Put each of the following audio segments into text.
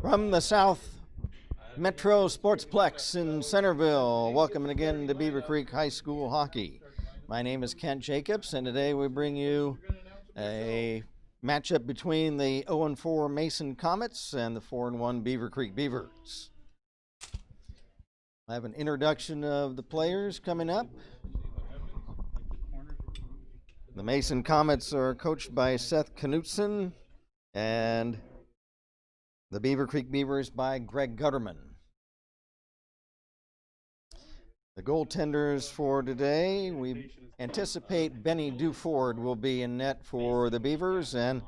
From the South Metro Sportsplex in Centerville, welcome again to Beavercreek High School Hockey. My name is Kent Jacobs, and today we bring you a matchup between the 0-4 Mason Comets and the 4-1 Beavercreek Beavers. I have an introduction of the players coming up. The Mason Comets are coached by Seth Knutson, and the Beavercreek Beavers by Greg Gutterman. The goaltenders for today, we anticipate Benny Duford will be in net for the Beavers, and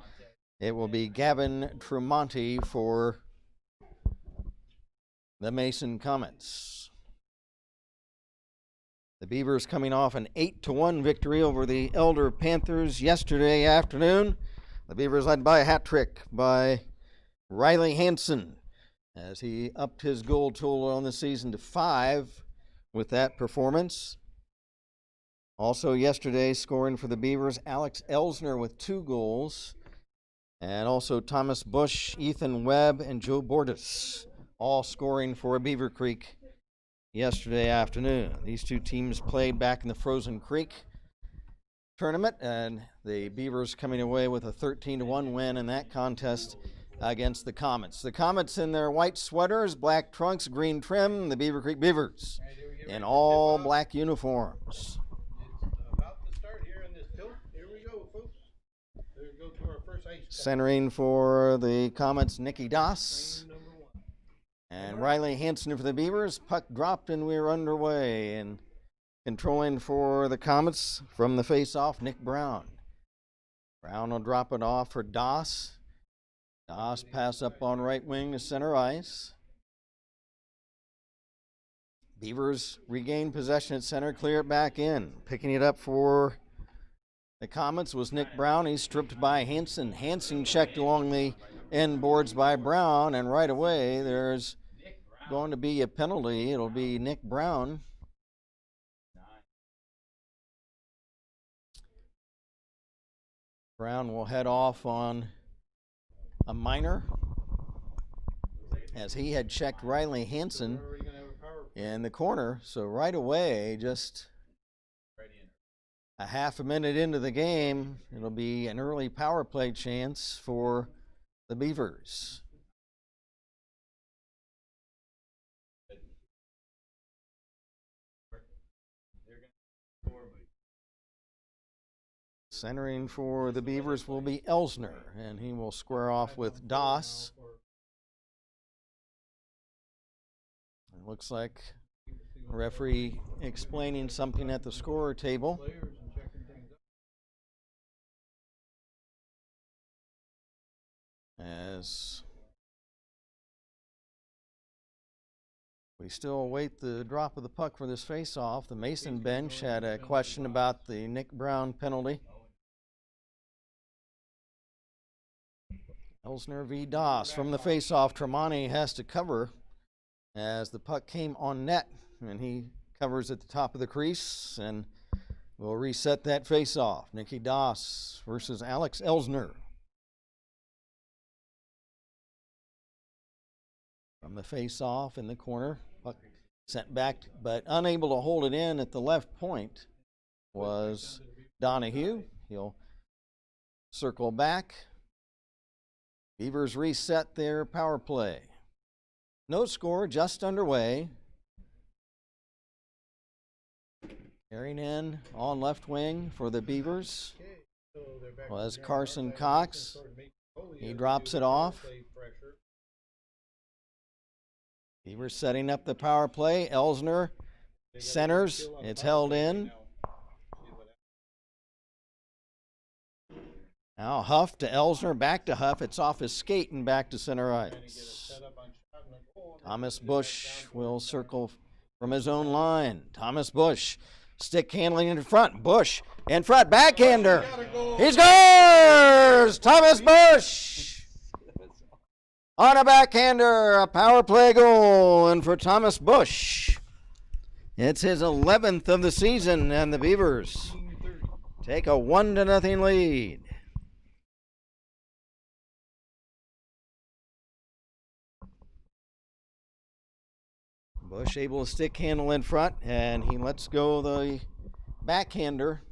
it will be Gavin Tremonti for the Mason Comets. The Beavers coming off an 8-1 victory over the Elder Panthers yesterday afternoon. The Beavers led by a hat trick by Riley Hansen, as he upped his goal total on the season to 5 with that performance. Also yesterday scoring for the Beavers, Alex Elsner with 2 goals, and also Thomas Bush, Ethan Webb, and Joe Bordas, all scoring for Beavercreek yesterday afternoon. These two teams played back in the Frozen Creek tournament, and the Beavers coming away with a 13-1 win in that contest against the Comets. The Comets in their white sweaters, black trunks, green trim. The Beavercreek Beavers in all black uniforms. It's about to start here in this tilt. Here we go, folks. There we go to our first ice. Centering for the Comets, Nikki Doss. And Riley Hansen for the Beavers. Puck dropped and we're underway. And controlling for the Comets from the face-off, Nick Brown. Brown will drop it off for Doss. Doss pass up on right wing to center ice. Beavers regain possession at center, clear it back in. Picking it up for the Comets was Nick Brown. He's stripped by Hansen. Hansen checked along the end boards by Brown, and right away there's going to be a penalty. It'll be Nick Brown. Brown will head off on a minor, as he had checked Riley Hansen in the corner. So right away, just a half a minute into the game, it'll be an early power play chance for the Beavers. Centering for the Beavers will be Elsner, and he will square off with Doss. It looks like a referee explaining something at the scorer table. As we still await the drop of the puck for this face-off, the Mason bench had a question about the Nick Brown penalty. Elsner v. Doss from the face-off. Tremonti has to cover as the puck came on net, and he covers at the top of the crease, and we'll reset that face-off. Nicky Doss versus Alex Elsner. From the face-off in the corner, puck sent back, but unable to hold it in at the left point was Donahue. He'll circle back. Beavers reset their power play. No score, just underway. Carrying in on left wing for the Beavers was Carson Cox. He drops it off. Beavers setting up the power play. Elsner centers. It's held in. Now Huff to Elsner, back to Huff. It's off his skate and back to center ice. Thomas Bush will circle from his own line. Thomas Bush, stick handling in front. Bush in front, backhander. He scores! Thomas Bush on a backhander, a power play goal. And for Thomas Bush, it's his 11th of the season, and the Beavers take a 1-0 lead. Bush able to stick handle in front, and he lets go the backhander.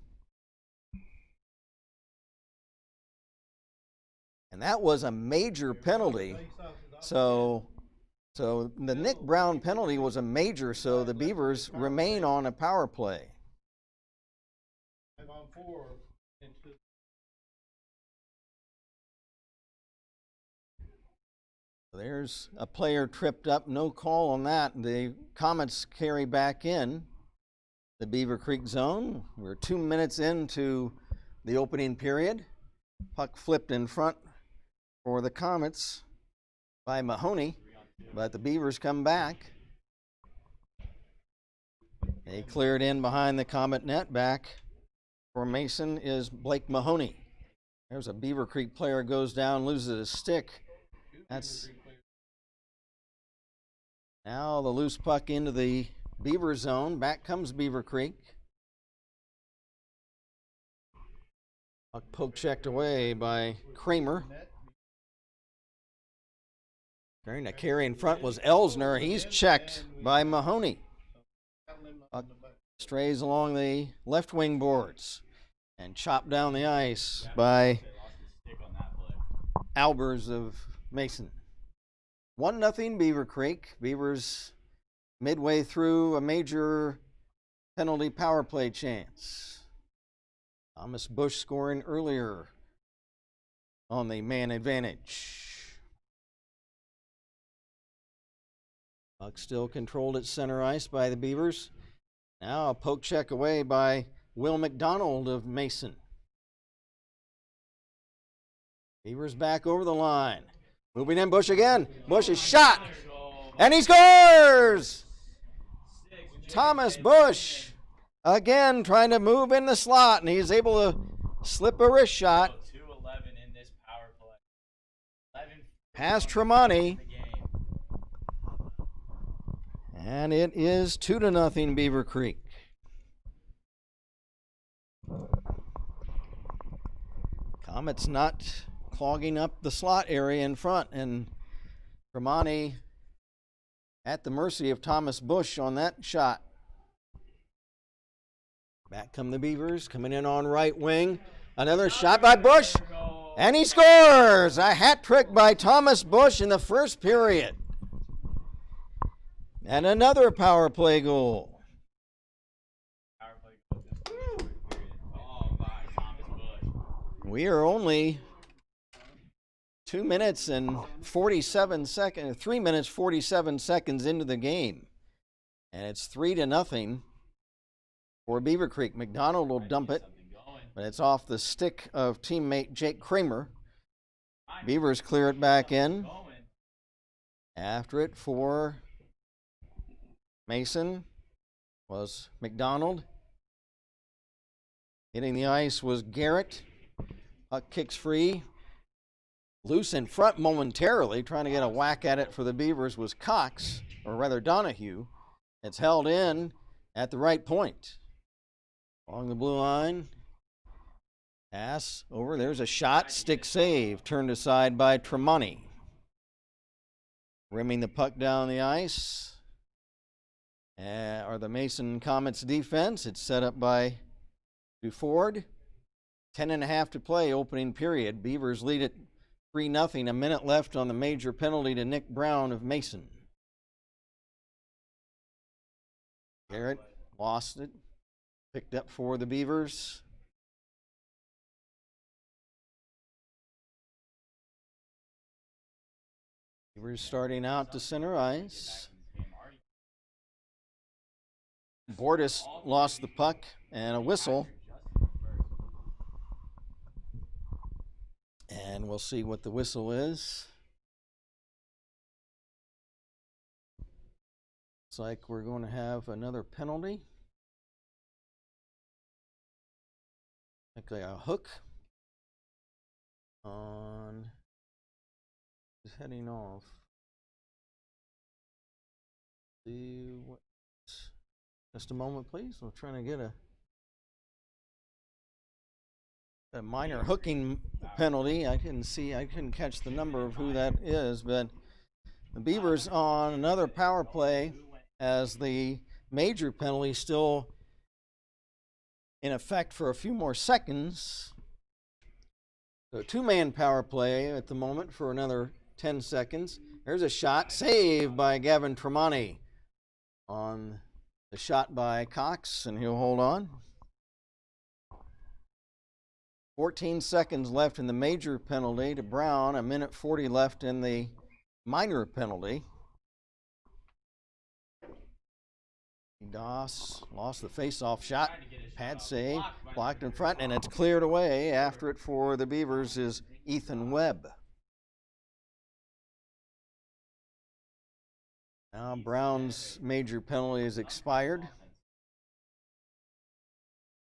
And that was a major penalty. So the Nick Brown penalty was a major, so the Beavers remain on a power play. 5-on-4 into There's a player tripped up, no call on that. The Comets carry back in the Beavercreek zone. We're 2 minutes into the opening period. Puck flipped in front for the Comets by Mahoney, but the Beavers come back. They cleared in behind the Comet net. Back for Mason is Blake Mahoney. There's a Beavercreek player goes down, loses his stick. That's now the loose puck into the Beaver zone. Back comes Beavercreek. Puck poke checked away by Kramer. Carrying a carry in front was Elsner. He's checked by Mahoney. Puck strays along the left wing boards and chopped down the ice by Albers of Mason. 1-0 Beavercreek. Beavers midway through a major penalty power play chance. Thomas Bush scoring earlier on the man advantage. Puck still controlled at center ice by the Beavers. Now a poke check away by Will McDonald of Mason. Beavers back over the line. Moving in Bush again. Bush is shot. And he scores! Thomas Bush again trying to move in the slot, and he's able to slip a wrist shot. Past Tremonti. And it is 2-0 Beavercreek. Comets not clogging up the slot area in front, and Tremonti at the mercy of Thomas Bush on that shot. Back come the Beavers, coming in on right wing. Another shot by Bush, and he scores! A hat trick by Thomas Bush in the first period. And another power play goal. We are only 3 minutes 47 seconds into the game. And it's 3-0 for Beavercreek. McDonald will dump it, but it's off the stick of teammate Jake Kramer. Beavers clear it back in. After it for Mason was McDonald. Hitting the ice was Garrett. Puck kicks free. Loose in front momentarily, trying to get a whack at it for the Beavers was Cox, or rather Donahue. It's held in at the right point. Along the blue line. Pass over. There's a shot. Stick save. Turned aside by Tremonti. Rimming the puck down the ice. Are the Mason Comets defense. It's set up by Duford. 10.5 to play, opening period. Beavers lead it 3-0. A minute left on the major penalty to Nick Brown of Mason. Garrett lost it. Picked up for the Beavers. Beavers starting out to center ice. Bordas lost the puck and a whistle. And we'll see what the whistle is. Looks like we're going to have another penalty. Like a hook on is heading off. See what? Just a moment, please. I'm trying to get a minor hooking penalty. I couldn't catch the number of who that is, but the Beavers on another power play as the major penalty still in effect for a few more seconds. So 2-man power play at the moment for another 10 seconds. There's a shot saved by Gavin Tremonti on the shot by Cox, and he'll hold on. 14 seconds left in the major penalty to Brown, a minute 40 left in the minor penalty. Doss lost the face-off shot. Pad save, blocked in front, and it's cleared away. After it for the Beavers is Ethan Webb. Now Brown's major penalty is expired.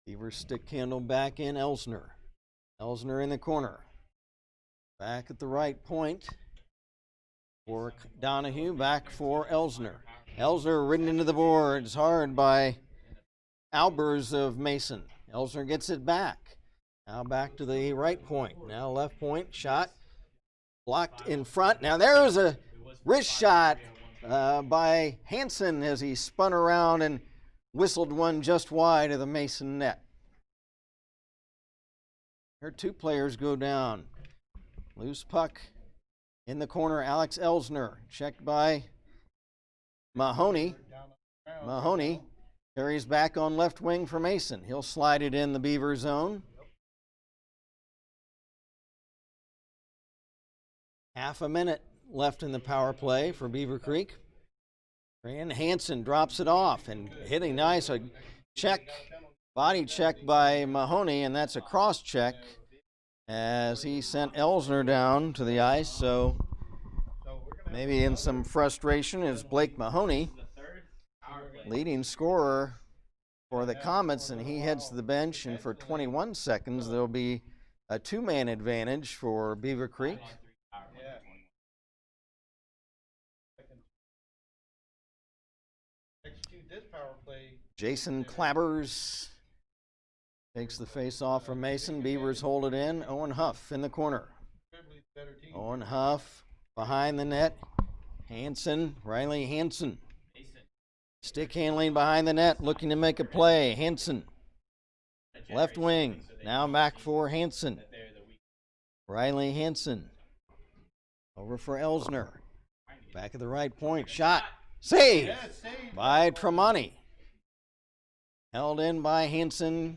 Beavers stick handle back in Elsner. Elsner in the corner. Back at the right point for Donahue, back for Elsner. Elsner ridden into the boards hard by Albers of Mason. Elsner gets it back. Now back to the right point. Now left point, shot blocked in front. Now there's a wrist shot by Hansen as he spun around and whistled one just wide of the Mason net. Here 2 players go down. Loose puck in the corner, Alex Elsner, checked by Mahoney. Mahoney carries back on left wing for Mason. He'll slide it in the Beaver zone. Half a minute left in the power play for Beavercreek. And Hansen drops it off and hitting nice. A check, body check by Mahoney, and that's a cross check as he sent Elsner down to the ice. So maybe in some frustration is Blake Mahoney, leading scorer for the Comets, and he heads to the bench, and for 21 seconds there'll be a 2-man advantage for Beavercreek. Jason Clabbers takes the face off from Mason. Beavers hold it in. Owen Huff in the corner. Owen Huff behind the net. Hansen, Riley Hansen. Stick handling behind the net, looking to make a play. Hansen, left wing. Now back for Hansen. Riley Hansen. Over for Elsner. Back at the right point. Shot. Save by Tremonti. Held in by Hansen.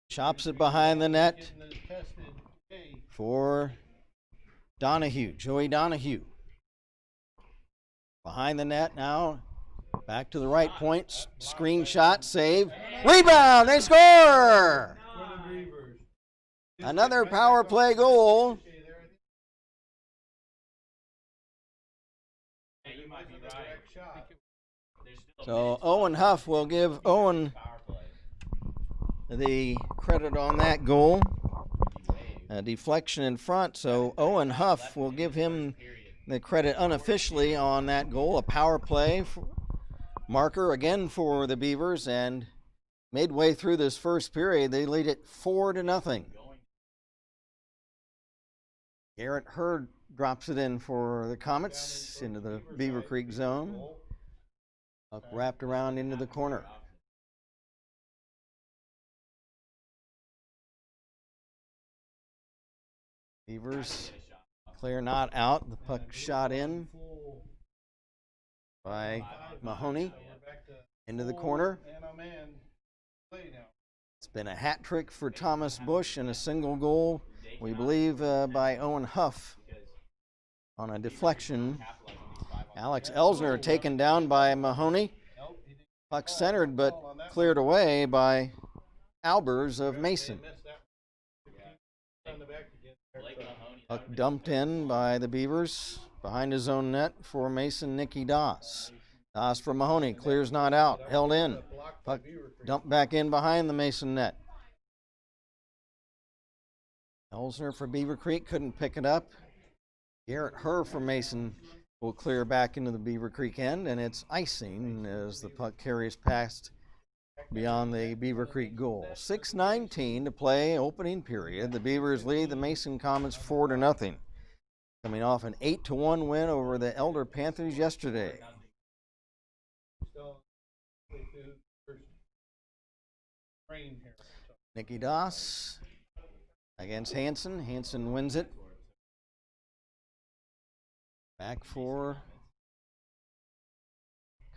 Chops it behind the net for Donahue. Joey Donahue. Behind the net now. Back to the right point. Screen shot. Save. Rebound. They score. Another power play goal. So Owen Huff will give Owen the credit on that goal. A deflection in front, so Owen Huff will give him the credit unofficially on that goal. A power play marker again for the Beavers, and midway through this first period, they lead it 4-0. Garrett Hurd drops it in for the Comets into the Beavercreek zone. Puck wrapped around into the corner. Beavers clear not out. The puck shot in by Mahoney into the corner. It's been a hat trick for Thomas Bush and a single goal, we believe, by Owen Huff on a deflection. Alex Elsner taken down by Mahoney. Puck centered but cleared away by Albers of Mason. Puck dumped in by the Beavers behind his own net for Mason. Nicky Doss. Doss for Mahoney. Clears not out. Held in. Puck dumped back in behind the Mason net. Elsner for Beavercreek couldn't pick it up. Garrett Herr for Mason will clear back into the Beavercreek end, and it's icing as the puck carries past beyond the Beavercreek goal. 6:19 to play, opening period. The Beavers lead the Mason Comets 4-0, coming off an 8-1 win over the Elder Panthers yesterday. halfway through the first frame here. So Nikki Doss against Hansen. Hansen wins it. Back for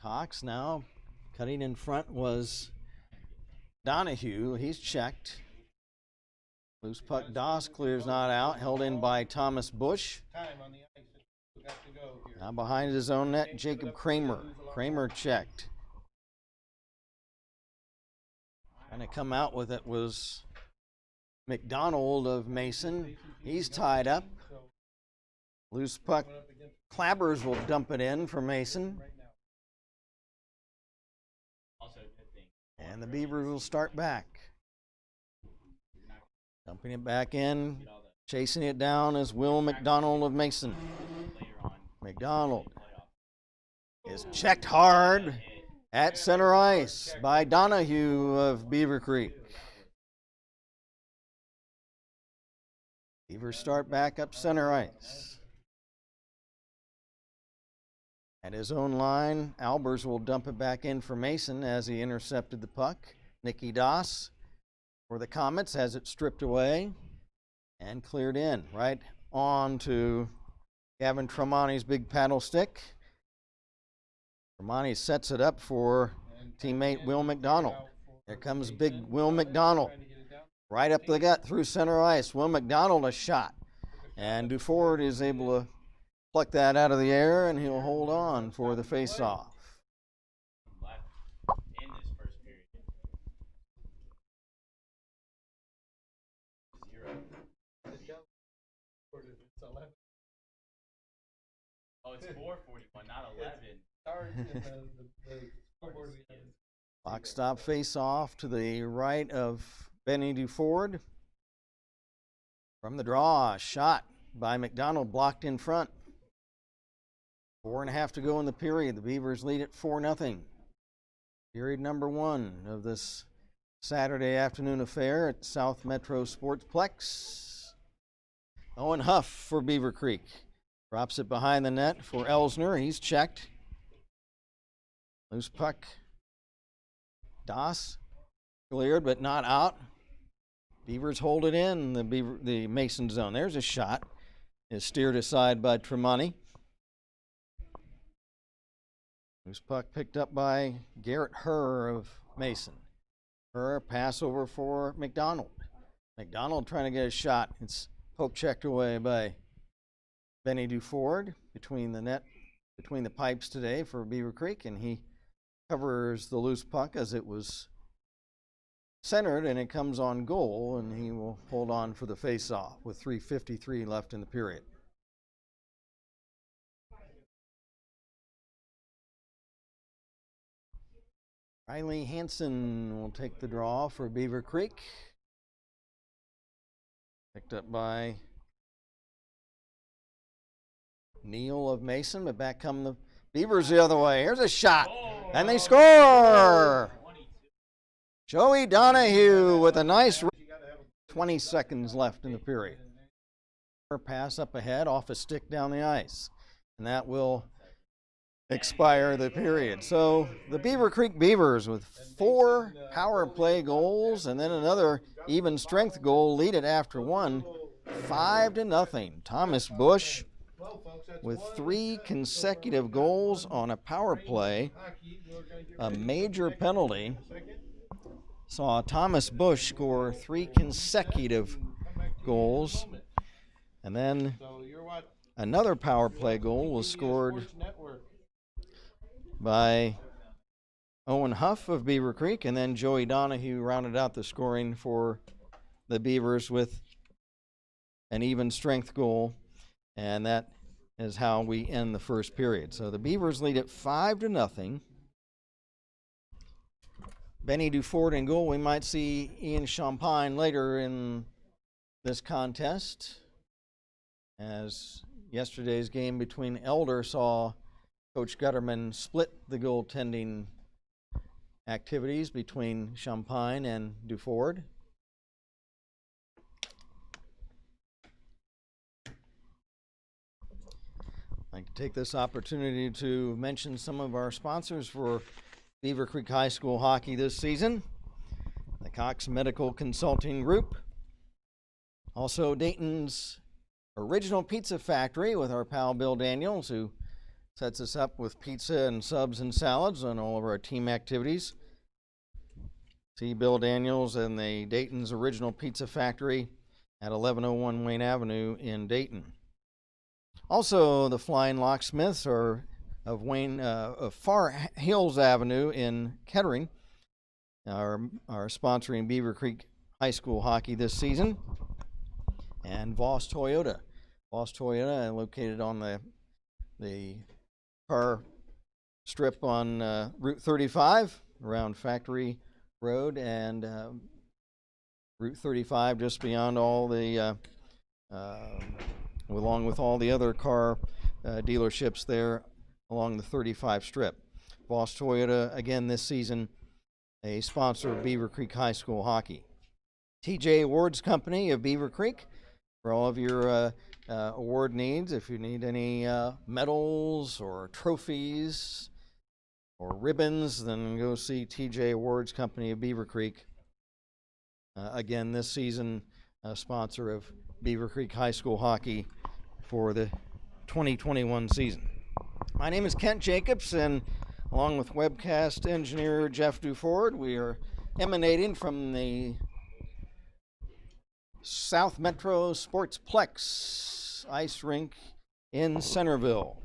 Cox now. Cutting in front was Donahue. He's checked. Loose puck. Doss clears not out. Held in by Thomas Bush. time on the ice that got to go here. Now behind his own net, Jacob Kramer. Kramer checked. Trying to come out with it was McDonald of Mason. He's tied up. Loose puck. Clabbers will dump it in for Mason. And the Beavers will start back. Dumping it back in. Chasing it down is Will McDonald of Mason. McDonald is checked hard at center ice by Donahue of Beavercreek. Beavers start back up center ice. At his own line, Albers will dump it back in for Mason as he intercepted the puck. Nicky Doss for the Comets has it stripped away and cleared in. Right on to Gavin Tremonti's big paddle stick. Tremonti sets it up for teammate Will McDonald. Here comes big Will McDonald. Right up the gut through center ice. Will McDonald a shot. And Duford is able to pluck that out of the air, and he'll hold on for the face-off. In this first period. 0. Oh, it's 4:41, not 11. Box stop face-off to the right of Benny Duford. From the draw, a shot by McDonald blocked in front. 4.5 to go in the period. The Beavers lead at 4-0. Period number 1 of this Saturday afternoon affair at South Metro Sportsplex. Owen Huff for Beavercreek. Drops it behind the net for Elsner. He's checked. Loose puck. Doss cleared but not out. Beavers hold it in the Mason zone. There's a shot. Is steered aside by Tremonti. Loose puck picked up by Garrett Herr of Mason. Herr pass over for McDonald. McDonald trying to get a shot. It's poke checked away by Benny Duford between the pipes today for Beavercreek, and he covers the loose puck as it was centered, and it comes on goal, and he will hold on for the face-off with 3:53 left in the period. Riley Hansen will take the draw for Beavercreek. Picked up by Neal of Mason, but back come the Beavers the other way. Here's a shot, and they score! Joey Donahue with a nice 20 seconds left in the period. Pass up ahead off a stick down the ice, and that will expire the period. So the Beavercreek Beavers with 4 power play goals and then another even strength goal lead it after one, 5-0. Thomas Bush with 3 consecutive goals on a power play. A major penalty saw Thomas Bush score 3 consecutive goals, and then another power play goal was scored by Owen Huff of Beavercreek, and then Joey Donahue rounded out the scoring for the Beavers with an even strength goal, and that is how we end the first period. So the Beavers lead at 5-0. Benny Duford in goal. We might see Ian Champagne later in this contest, as yesterday's game between Elder saw Coach Gutterman split the goaltending activities between Champagne and Duford. I'd like to take this opportunity to mention some of our sponsors for Beavercreek High School hockey this season. The Cox Medical Consulting Group. Also, Dayton's Original Pizza Factory with our pal Bill Daniels, who sets us up with pizza and subs and salads on all of our team activities. See Bill Daniels and the Dayton's Original Pizza Factory at 1101 Wayne Avenue in Dayton. Also, the Flying Locksmiths are of Far Hills Avenue in Kettering are sponsoring Beavercreek High School hockey this season. And Voss Toyota. Voss Toyota, located on the car strip on Route 35 around Factory Road and Route 35 just beyond all the, along with all the other car dealerships there along the 35 strip. Voss Toyota, again this season, a sponsor of Beavercreek High School hockey. TJ Awards Company of Beavercreek, for all of your award needs. If you need any medals or trophies or ribbons, then go see TJ Awards Company of Beavercreek. Again, this season, a sponsor of Beavercreek High School hockey for the 2021 season. My name is Kent Jacobs, and along with webcast engineer Jeff Duford, we are emanating from the South Metro Sportsplex ice rink in Centerville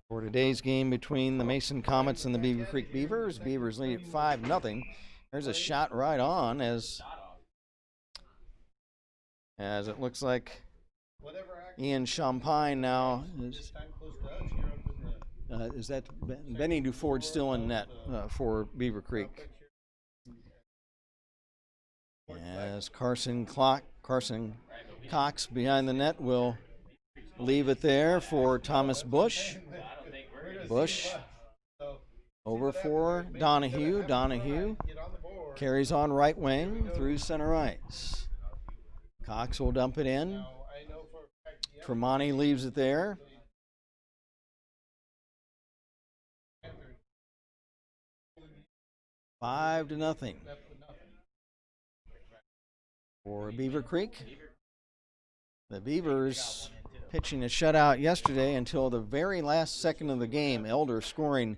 for today's game between the Mason Comets and the Beavercreek Beavers. Beavers lead at 5-0. There's a shot right on as it looks like Ian Champagne now is that Benny Duford still in net for Beavercreek. As Carson Cox behind the net will leave it there for Thomas Bush. Bush over for Donahue. Donahue carries on right wing through center ice. Cox will dump it in. Tremonti leaves it there. Five to nothing for Beavercreek. The Beavers pitching a shutout yesterday until the very last second of the game. Elder scoring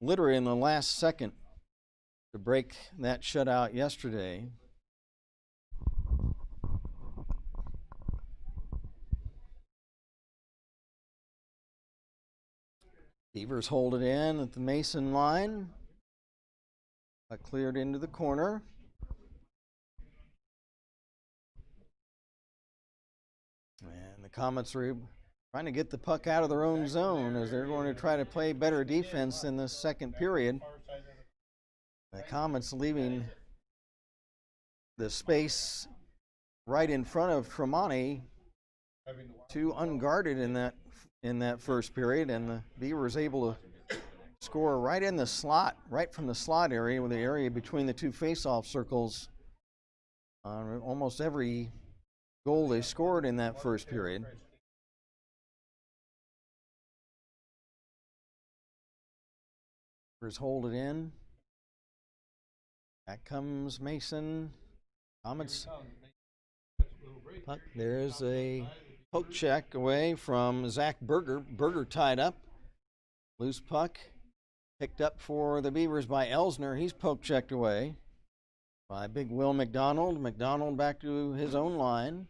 literally in the last second to break that shutout yesterday. Beavers hold it in at the Mason line. Cleared into the corner. And the Comets are trying to get the puck out of their own zone as they're going to try to play better defense in the second period. The Comets leaving the space right in front of Tremonti too unguarded in that first period, and the Beavers able to score right in the slot, right from the slot area, with the area between the two face-off circles. On almost every goal they scored in that first period. Beavers hold it in. Back comes Mason. Comets. Puck. There's a poke check away from Zach Berger. Berger tied up. Loose puck. Picked up for the Beavers by Elsner. He's poke checked away by big Will McDonald. McDonald back to his own line.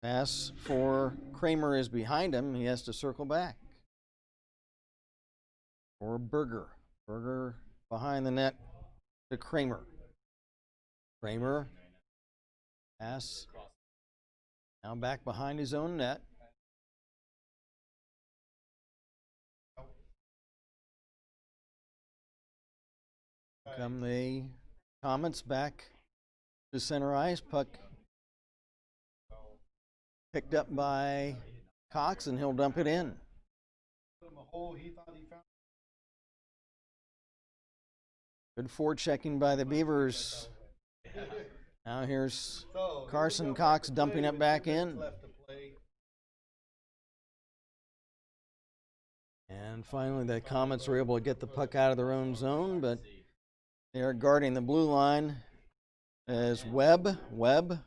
Pass for Kramer is behind him. He has to circle back. For Berger. Berger behind the net to Kramer. Kramer. Pass. Now back behind his own net. Come the Comets back to center ice. Puck picked up by Cox, and he'll dump it in. Good forechecking by the Beavers. Now here's Carson Cox dumping it back in. And finally, the Comets were able to get the puck out of their own zone, but they are guarding the blue line as Webb. Webb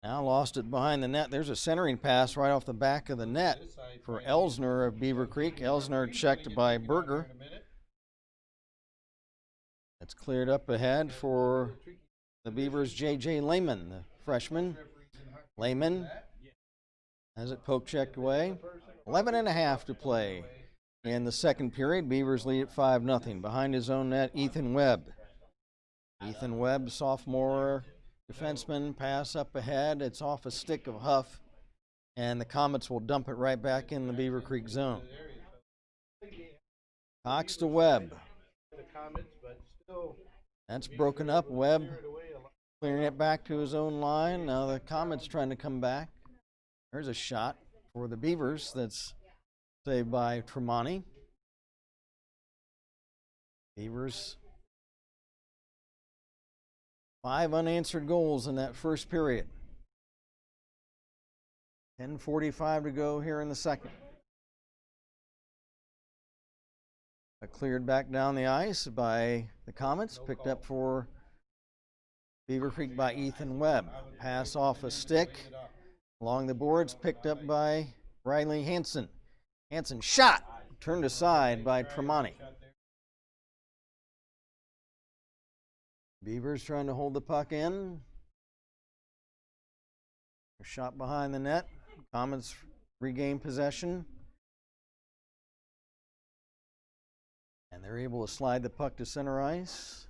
now lost it behind the net. There's a centering pass right off the back of the net for Elsner of Beavercreek. Elsner checked by Berger. It's cleared up ahead for the Beavers' J.J. Lehman, the freshman. Lehman has it poke checked away. 11.5 to play in the second period. Beavers lead at 5-0. Behind his own net, Ethan Webb. Ethan Webb, sophomore defenseman, pass up ahead. It's off a stick of Huff, and the Comets will dump it right back in the Beavercreek zone. Cox to Webb. That's broken up. Webb clearing it back to his own line. Now the Comets trying to come back. There's a shot for the Beavers that's saved by Tremonti. Beavers 5 unanswered goals in that first period. 10:45 to go here in the second. Cleared back down the ice by the Comets, picked up for Beavercreek by Ethan Webb. Pass off a stick along the boards, picked up by Riley Hansen. Hansen shot, turned aside by Tremonti. Beavers trying to hold the puck in. A shot behind the net. Comets regain possession. And they're able to slide the puck to center ice.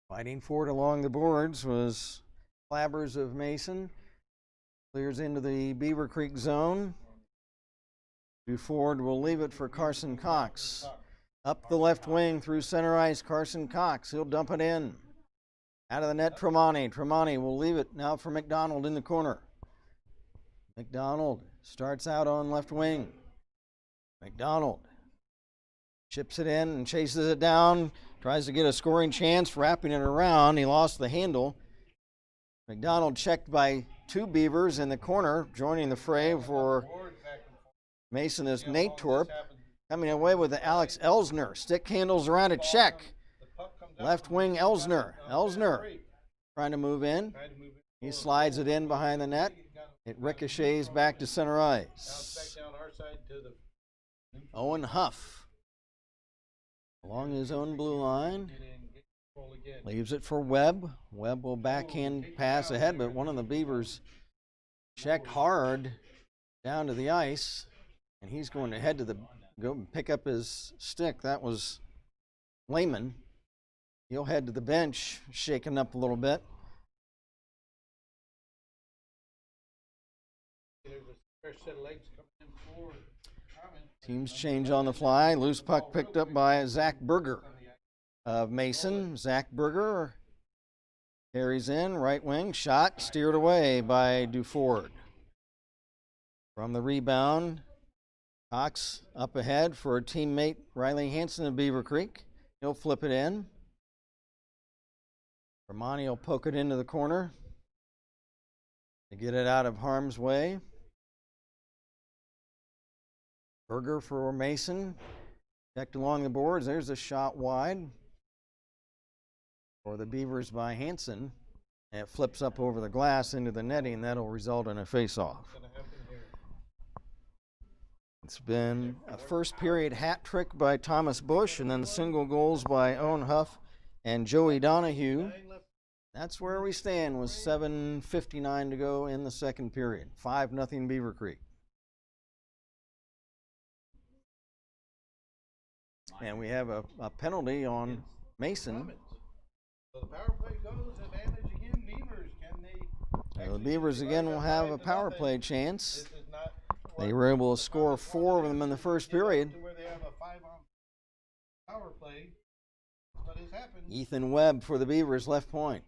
Fighting for it along the boards was Clabbers of Mason. Clears into the Beavercreek zone. Duford will leave it for Carson Cox. Up the left wing through center ice, Carson Cox. He'll dump it in. Out of the net, Tremonti. Tremonti will leave it now for McDonald in the corner. McDonald starts out on left wing. McDonald chips it in and chases it down. Tries to get a scoring chance, wrapping it around. He lost the handle. McDonald checked by two Beavers in the corner. Joining the fray for Mason is Nate Torp. Coming away with the Alex Elsner. Stick handles around a check. Left wing Elsner. Elsner trying to move in. He slides it in behind the net. It ricochets back to center ice. Owen Huff along his own blue line. Leaves it for Webb. Webb will backhand pass ahead, but one of the Beavers checked hard down to the ice, and he's going to head to the go pick up his stick. That was Lehman. He'll head to the bench, shaken up a little bit. Teams change on the fly. Loose puck picked up by Zach Berger of Mason. Zach Berger carries in, right wing, shot, steered away by Duford. From the rebound, Cox up ahead for a teammate, Riley Hansen of Beavercreek. He'll flip it in. Tremonti will poke it into the corner to get it out of harm's way. Berger for Mason. Checked along the boards. There's a shot wide for the Beavers by Hansen. And it flips up over the glass into the netting. That'll result in a face-off. It's been a first period hat trick by Thomas Bush, and then single goals by Owen Huff and Joey Donahue. That's where we stand with 7:59 to go in the second period. 5-0 Beavercreek. And we have a penalty on Mason. So the power play goes, advantage again, Beavers. Can they? The Beavers again will have a power play chance. This is not They were able to score 4 of them in the first period. where they have a 5-on power play. What has happened? Ethan Webb for the Beavers, left point.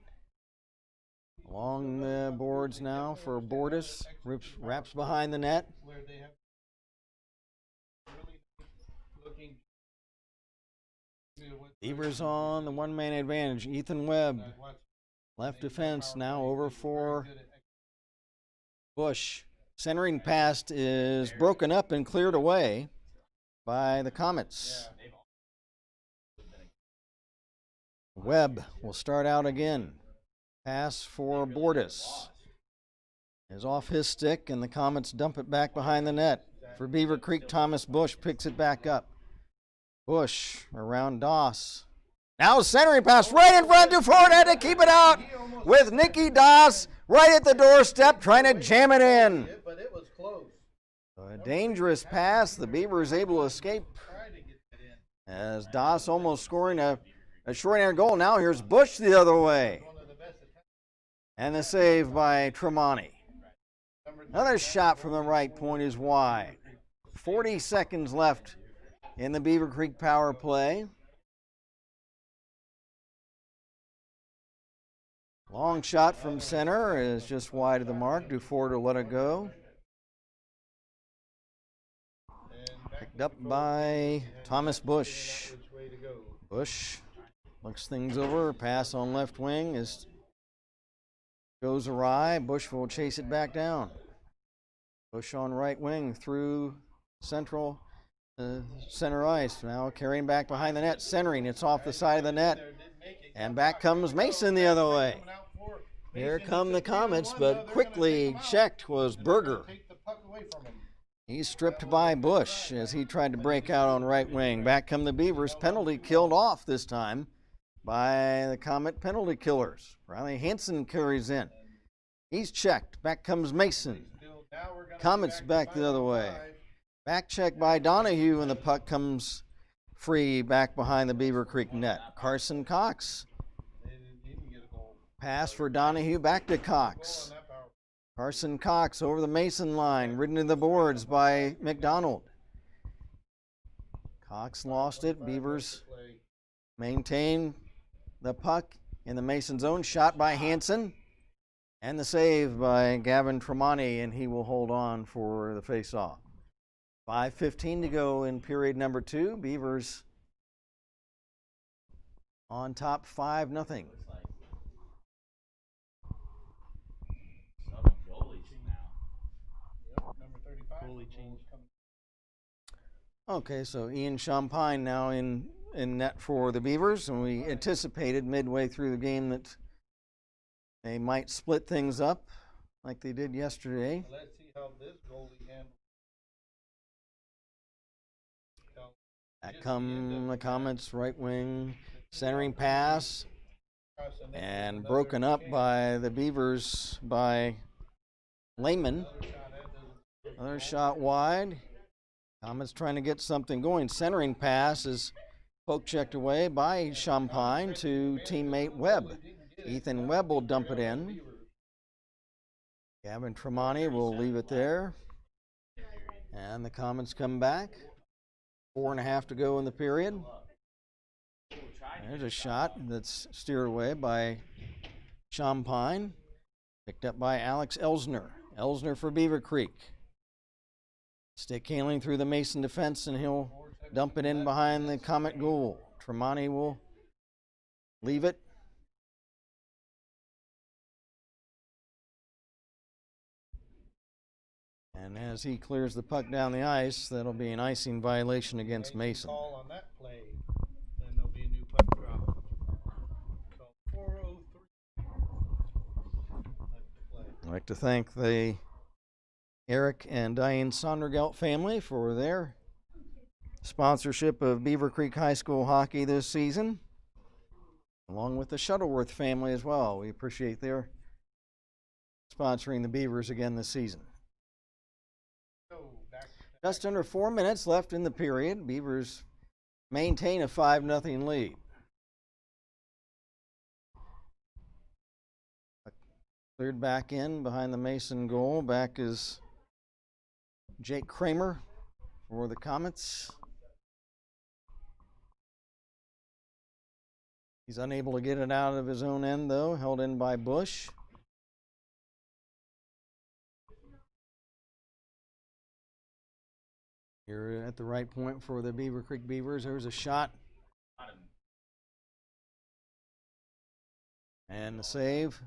Along the boards now for Bordas. Wraps behind the net. Where they have really looking. Beavers on the one-man advantage. Ethan Webb, left defense, now over for Bush centering past is broken up and cleared away by the Comets. Webb will start out again. Pass for Bordas is off his stick, and the Comets dump it back behind the net. For Beavercreek, Thomas Bush picks it back up. Bush around Doss. Now centering pass right in front to Ford, had to keep it out with Nicky Doss right at the doorstep trying to jam it in. But it was close. A dangerous pass. The Beavers able to escape as Doss almost scoring a short-handed goal. Now here's Bush the other way. And the save by Tremonti. Another shot from the right point is wide. 40 seconds left in the Beavercreek power play. Long shot from center is just wide of the mark. Dufour to let it go. Picked up by Thomas Bush. Bush looks things over. Pass on left wing goes awry. Bush will chase it back down. Bush on right wing through center ice. Now carrying back behind the net, centering. It's off the side of the net. And back comes Mason the other way. Here come the Comets, but quickly checked was Berger. He's stripped by Bush as he tried to break out on right wing. Back come the Beavers. Penalty killed off this time by the Comet penalty killers. Riley Hansen carries in. He's checked. Back comes Mason. Comets back the other way. Back check by Donahue, and the puck comes free back behind the Beavercreek net. Carson Cox. Pass for Donahue, back to Cox. Carson Cox over the Mason line, ridden to the boards by McDonald. Cox lost it. Beavers maintain the puck in the Mason zone. Shot by Hansen. And the save by Gavin Tremonti, and he will hold on for the face-off. 5:15 to go in period number 2. Beavers on top 5-0. Okay, so Ian Champagne now in net for the Beavers, and we anticipated midway through the game that they might split things up like they did yesterday. Let's see how this goalie handles. Back come the Comets, right wing, centering pass, and broken up by the Beavers by Lehman. Another shot wide. Comets trying to get something going. Centering pass is poke checked away by Champagne to teammate Webb. Ethan Webb will dump it in. Gavin Tremonti will leave it there. And the Comets come back. 4.5 to go in the period. There's a shot that's steered away by Champagne. Picked up by Alex Elsner. Elsner for Beavercreek. Stick handling through the Mason defense, and he'll dump it in behind the Comet goal. Tremonti will leave it. And as he clears the puck down the ice, that'll be an icing violation against Mason. Call on that play, then there'll be a new puck drop. So 4:03 left to play. I'd like to thank the Eric and Diane Sondergelt family for their sponsorship of Beavercreek High School hockey this season, along with the Shuttleworth family as well. We appreciate their sponsoring the Beavers again this season. Just under 4 minutes left in the period. Beavers maintain a 5-0 lead. Cleared back in behind the Mason goal. Back is Jake Kramer for the Comets. He's unable to get it out of his own end, though, held in by Bush. Here at the right point for the Beavercreek Beavers. There's a shot. And the save.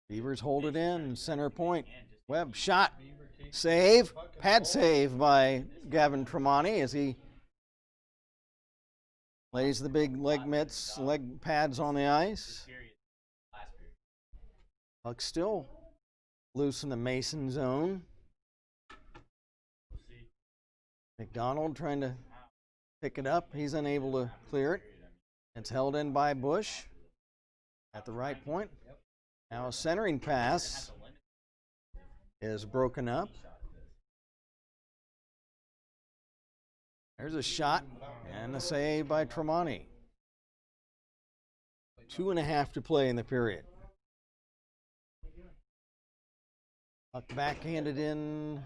Beavers hold it in, center point. Webb shot. Save. Pad save by Gavin Tremonti as he lays the big leg mitts, leg pads on the ice. Period. Last period. Puck still loose in the Mason zone. We'll see. McDonald trying to pick it up. He's unable to clear it. It's held in by Bush at the right point. Now a centering pass is broken up. There's a shot and a save by Tremonti. 2.5 to play in the period. Puck backhanded in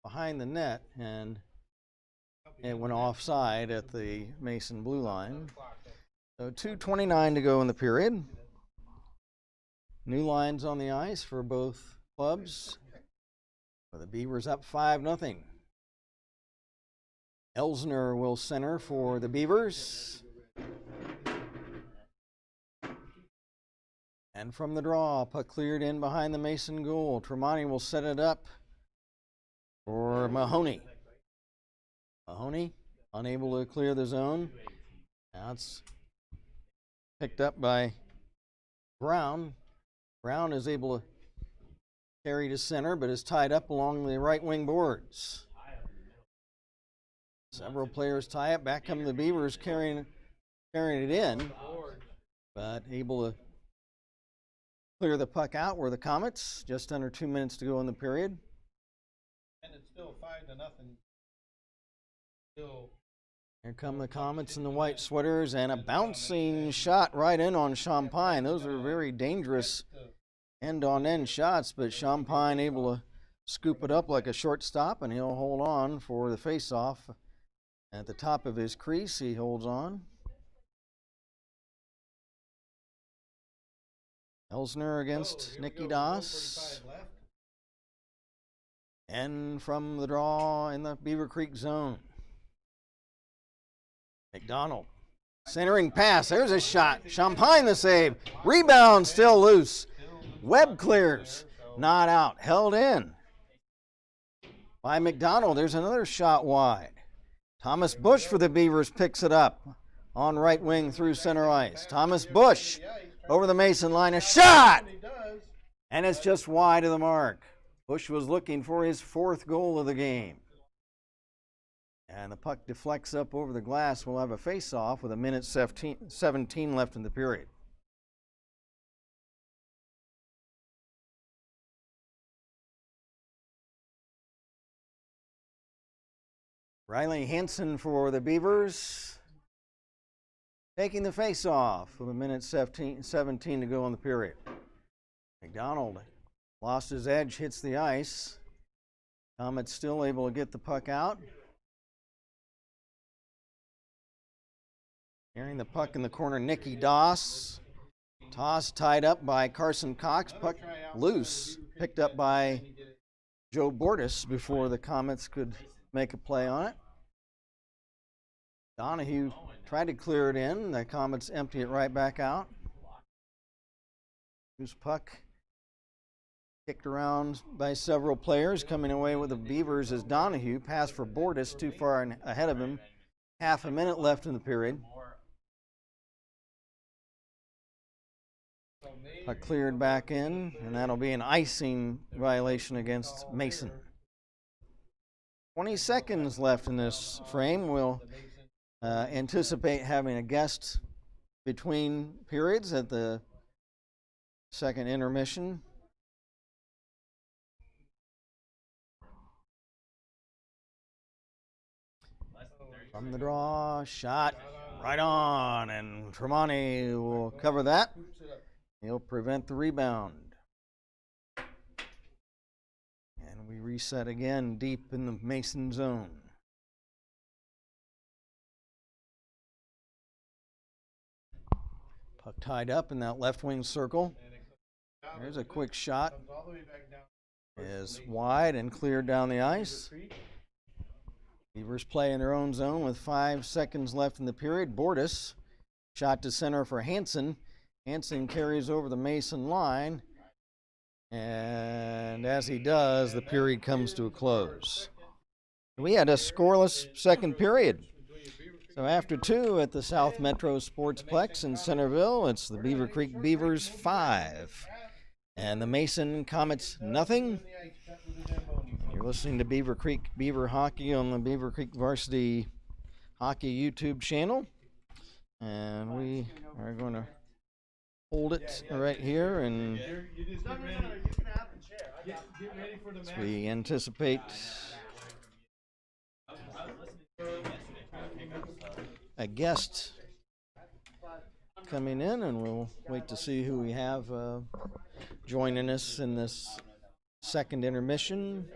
behind the net, and it went offside at the Mason blue line. So 2:29 to go in the period. New lines on the ice for both clubs. The Beavers up 5-0. Elsner will center for the Beavers. And from the draw, puck cleared in behind the Mason goal. Tremonti will set it up for Mahoney. Mahoney unable to clear the zone. Now it's picked up by Brown. Brown is able to carry to center, but is tied up along the right wing boards. Several players tie it. Back come the Beavers carrying it in, but able to clear the puck out were the Comets. Just under 2 minutes to go in the period. And it's still 5-0. Still. Here come the Comets in the white sweaters, and a bouncing shot right in on Champagne. Those are very dangerous end-on-end shots, but Champagne able to scoop it up like a shortstop, and he'll hold on for the face-off. At the top of his crease, he holds on. Elsner against Nicky Doss. And from the draw in the Beavercreek zone. McDonald. Centering pass. There's a shot. Champagne the save. Rebound still loose. Webb clears. Not out. Held in by McDonald. There's another shot wide. Thomas Bush for the Beavers picks it up on right wing through center ice. Thomas Bush over the Mason line. A shot! And it's just wide of the mark. Bush was looking for his 4th goal of the game. And the puck deflects up over the glass. We'll have a face-off with 1:17 left in the period. Riley Hansen for the Beavers, taking the face-off with 1:17 to go in the period. McDonald lost his edge, hits the ice. Comets still able to get the puck out. Carrying the puck in the corner, Nicky Doss. Toss tied up by Carson Cox. Puck loose, picked up by Joe Bordas before the Comets could make a play on it. Donahue tried to clear it in. The Comets empty it right back out. Whose puck kicked around by several players. Coming away with the Beavers is Donahue. Pass for Bordas, too far ahead of him. Half a minute left in the period. Puck cleared back in, and that'll be an icing violation against Mason. 20 seconds left in this frame. We'll anticipate having a guest between periods at the second intermission. From the draw, shot right on, and Tremonti will cover that. He'll prevent the rebound. And we reset again deep in the Mason zone. Puck tied up in that left wing circle. There's a quick shot. Is wide and cleared down the ice. Beavers play in their own zone with 5 seconds left in the period. Bordas shot to center for Hansen. Hansen carries over the Mason line. And as he does, the period comes to a close. We had a scoreless second period. So after 2 at the South Metro Sportsplex in Centerville, it's the Beavercreek Beavers 5 and the Mason Comets nothing. You're listening to Beavercreek Beaver Hockey on the Beavercreek Varsity Hockey YouTube channel. And we are going to hold it right here and You just get ready. Get ready for the match. we anticipate a guest coming in, and we'll wait to see who we have joining us in this second intermission.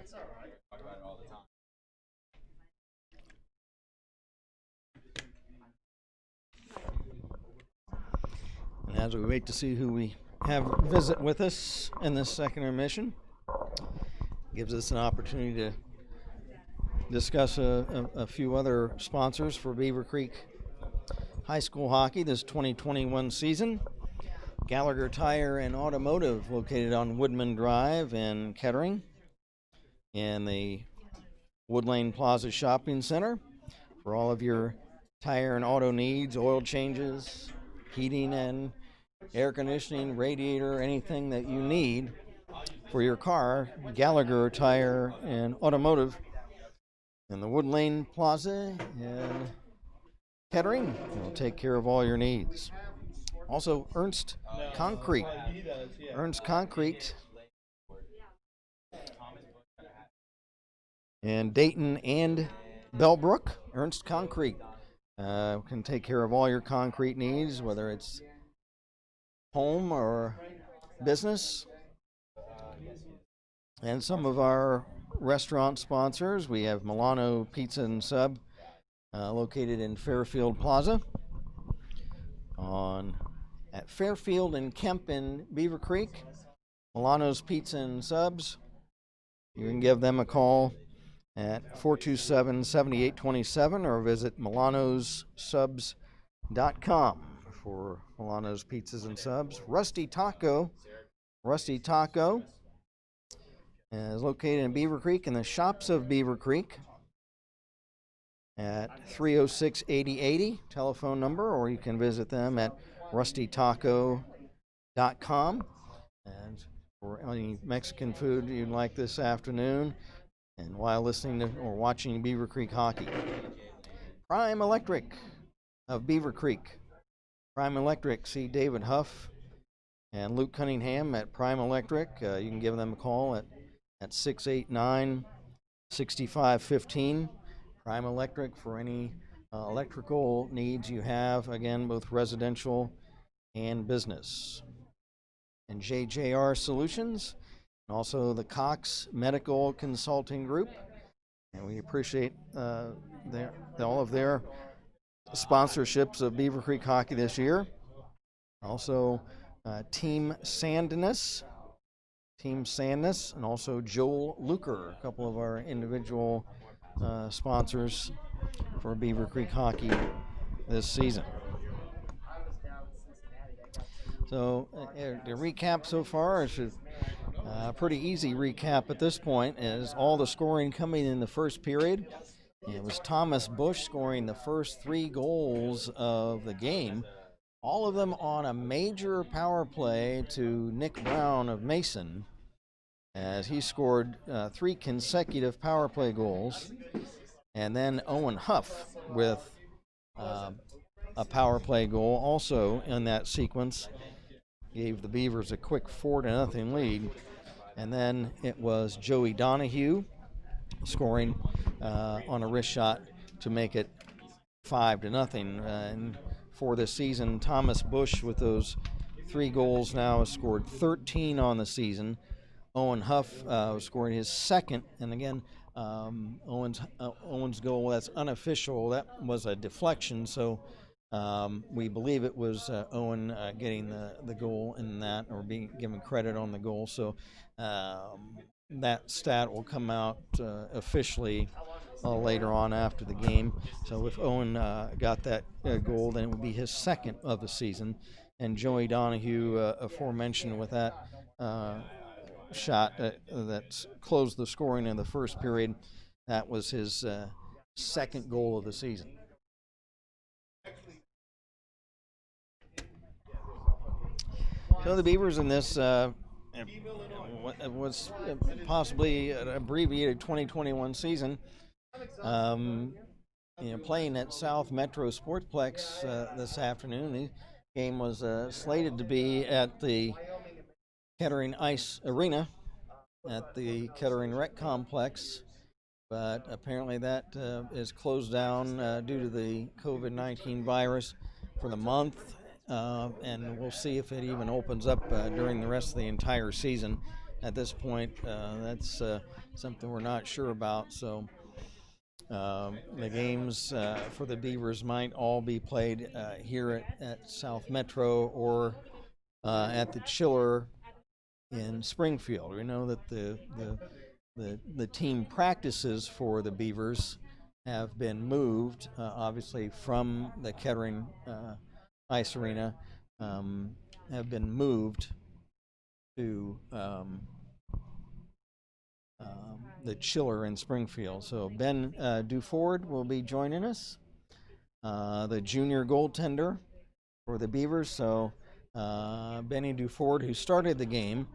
And as we wait to see who we have visit with us in this second intermission, gives us an opportunity to discuss a few other sponsors for Beavercreek High School Hockey this 2021 season. Gallagher Tire and Automotive, located on Woodman Drive in Kettering, in the Wood Lane Plaza Shopping Center, for all of your tire and auto needs, oil changes, heating and air conditioning, radiator, anything that you need for your car. Gallagher Tire and Automotive in the Wood Lane Plaza in Kettering will take care of all your needs. Also, Ernst Concrete. Ernst Concrete in Dayton and Bellbrook. Ernst Concrete can take care of all your concrete needs, whether it's home or business. And some of our restaurant sponsors, we have Milano Pizza and Sub, located in Fairfield Plaza, at Fairfield and Kemp in Beavercreek. Milano's Pizza and Subs. You can give them a call at 427-7827 or visit milanossubs.com for Milano's Pizzas and Subs. Rusty Taco is located in Beavercreek in the Shops of Beavercreek at 306-8080 telephone number, or you can visit them at rustytaco.com. And for any Mexican food you'd like this afternoon and while listening to or watching Beavercreek hockey. Prime Electric of Beavercreek. Prime Electric, see David Huff and Luke Cunningham at Prime Electric. You can give them a call at 689-6515. Prime Electric for any electrical needs you have, again, both residential and business. And JJR Solutions, and also the Cox Medical Consulting Group. And we appreciate all of their sponsorships of Beavercreek hockey this year. Also, Team Sandness, and also Joel Luker, a couple of our individual sponsors for Beavercreek hockey this season. So, the recap so far is a pretty easy recap at this point, is all the scoring coming in the first period. It was Thomas Bush scoring the first 3 goals of the game, all of them on a major power play to Nick Brown of Mason, as he scored 3 consecutive power play goals. And then Owen Huff with a power play goal also in that sequence, gave the Beavers a quick 4-0 lead. And then it was Joey Donahue scoring on a wrist shot to make it 5-0. And for this season, Thomas Bush with those 3 goals now has scored 13 on the season. Owen Huff scoring his second, and again, Owen's goal, that's unofficial, that was a deflection, so we believe it was Owen getting the goal in that, or being given credit on the goal. So that stat will come out officially later on after the game. So if Owen got that goal, then it would be his second of the season. And Joey Donahue, aforementioned, with that shot that closed the scoring in the first period. That was his second goal of the season. So the Beavers in this was possibly an abbreviated 2021 season. Playing at South Metro Sportsplex this afternoon. The game was slated to be at the Kettering Ice Arena at the Kettering Rec Complex, but apparently that is closed down due to the COVID-19 virus for the month, and we'll see if it even opens up during the rest of the entire season. At this point, that's something we're not sure about, so the games for the Beavers might all be played here at South Metro or at the Chiller in Springfield. We know that the team practices for the Beavers have been moved, obviously from the Kettering Ice Arena, have been moved to the Chiller in Springfield. So Ben Duford will be joining us, the junior goaltender for the Beavers. So Benny Duford, who started the game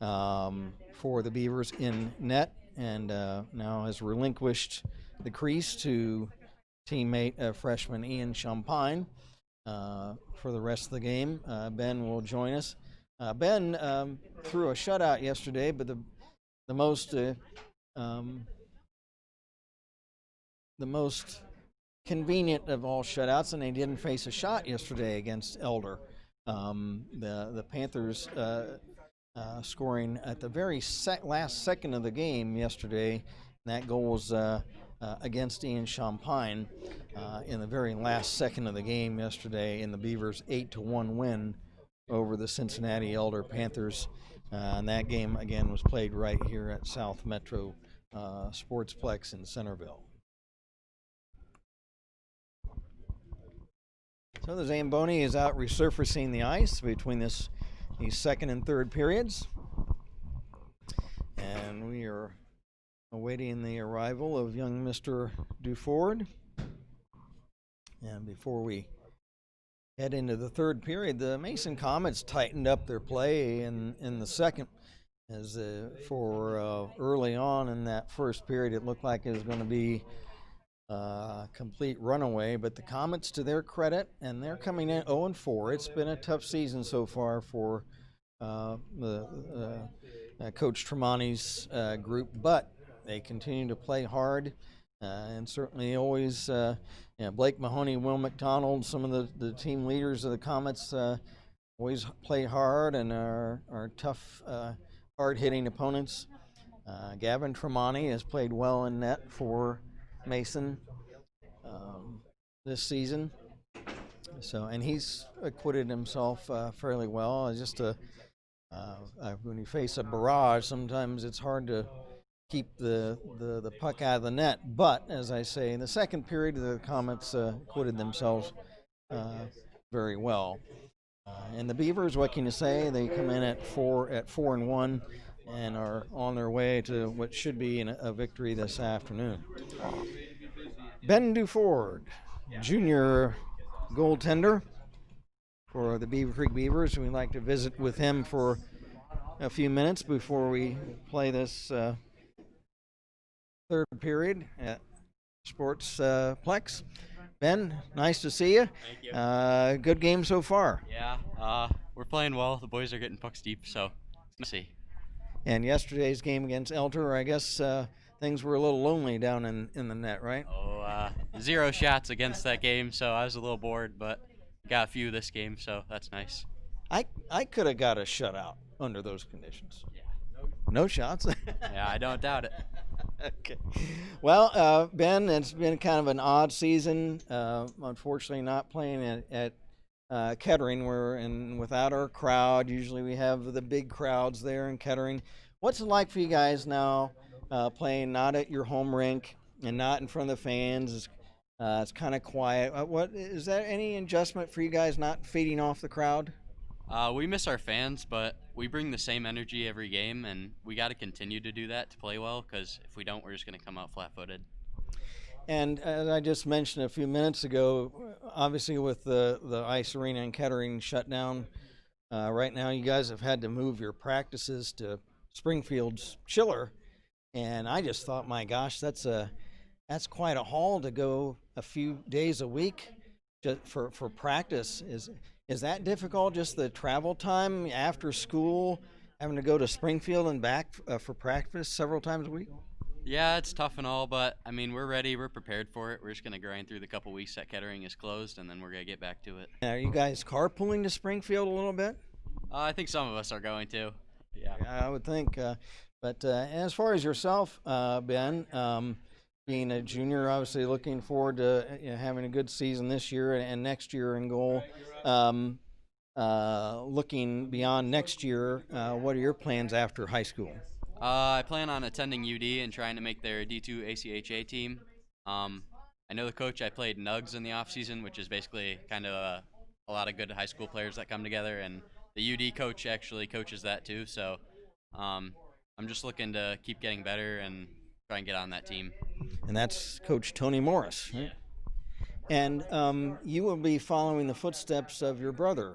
for the Beavers in net and now has relinquished the crease to teammate freshman Ian Champagne for the rest of the game. Ben will join us. Ben threw a shutout yesterday, but the most convenient of all shutouts, and they didn't face a shot yesterday against Elder. The Panthers scoring at the very last second of the game yesterday. That goal was against Ian Champagne in the very last second of the game yesterday in the Beavers' 8-1 win over the Cincinnati Elder Panthers. And that game, again, was played right here at South Metro Sportsplex in Centerville. So the Zamboni is out resurfacing the ice between these second and third periods. And we are awaiting the arrival of young Mr. Duford. And before we head into the third period, the Mason Comets tightened up their play in the second. As for early on in that first period, it looked like it was going to be complete runaway, but the Comets, to their credit, and they're coming in 0-4. It's been a tough season so far for Coach Tremonti's group, but they continue to play hard, and certainly always Blake Mahoney, Will McDonald, some of the team leaders of the Comets always play hard and are tough, hard-hitting opponents. Gavin Tremonti has played well in net for Mason this season, and he's acquitted himself fairly well. Just when you face a barrage, sometimes it's hard to keep the puck out of the net. But as I say, in the second period, the Comets acquitted themselves very well. And the Beavers, what can you say? They come in at 4-1 and are on their way to what should be a victory this afternoon. Ben Duford, junior goaltender for the Beavercreek Beavers. We'd like to visit with him for a few minutes before we play this third period at Sportsplex. Ben, nice to see you. Thank you. Good game so far. Yeah, we're playing well. The boys are getting pucks deep, so it's nice to see. And yesterday's game against Elter, I guess things were a little lonely down in the net, right? 0 shots against that game, so I was a little bored, but got a few this game, so that's nice. I could have got a shutout under those conditions. Yeah. No shots? Yeah, I don't doubt it. Okay. Well, Ben, it's been kind of an odd season. Unfortunately, not playing at Kettering, and without our crowd. Usually we have the big crowds there in Kettering. What's it like for you guys now playing not at your home rink and not in front of the fans? It's kind of quiet. What is that? Any adjustment for you guys not feeding off the crowd? We miss our fans, but we bring the same energy every game, and we got to continue to do that to play well, because if we don't, we're just going to come out flat-footed. And as I just mentioned a few minutes ago, obviously with the ice arena in Kettering shut down, right now you guys have had to move your practices to Springfield's chiller, and I just thought, my gosh, that's quite a haul to go a few days a week just for practice. Is that difficult? Just the travel time after school, having to go to Springfield and back for practice several times a week? Yeah, it's tough and all, but I mean, we're ready. We're prepared for it. We're just going to grind through the couple weeks that Kettering is closed, and then we're going to get back to it. Are you guys carpooling to Springfield a little bit? I think some of us are going to. Yeah. I would think. But as far as yourself, Ben, being a junior, obviously looking forward to having a good season this year and next year in goal. Looking beyond next year, what are your plans after high school? I plan on attending UD and trying to make their D2 ACHA team. I know the coach. I played Nugs in the off season, which is basically kind of a lot of good high school players that come together, and the UD coach actually coaches that too. So I'm just looking to keep getting better and try and get on that team. And that's Coach Tony Morris, right? And you will be following the footsteps of your brother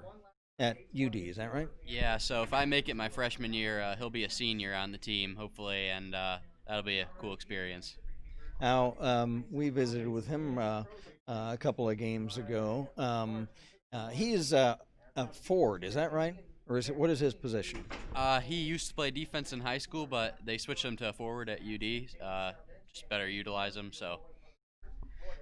at UD, is that right? Yeah, so if I make it my freshman year, he'll be a senior on the team, hopefully, and that'll be a cool experience. Now, we visited with him a couple of games ago. He is a forward, is that right? Or what is his position? He used to play defense in high school, but they switched him to a forward at UD. Just better utilize him, so.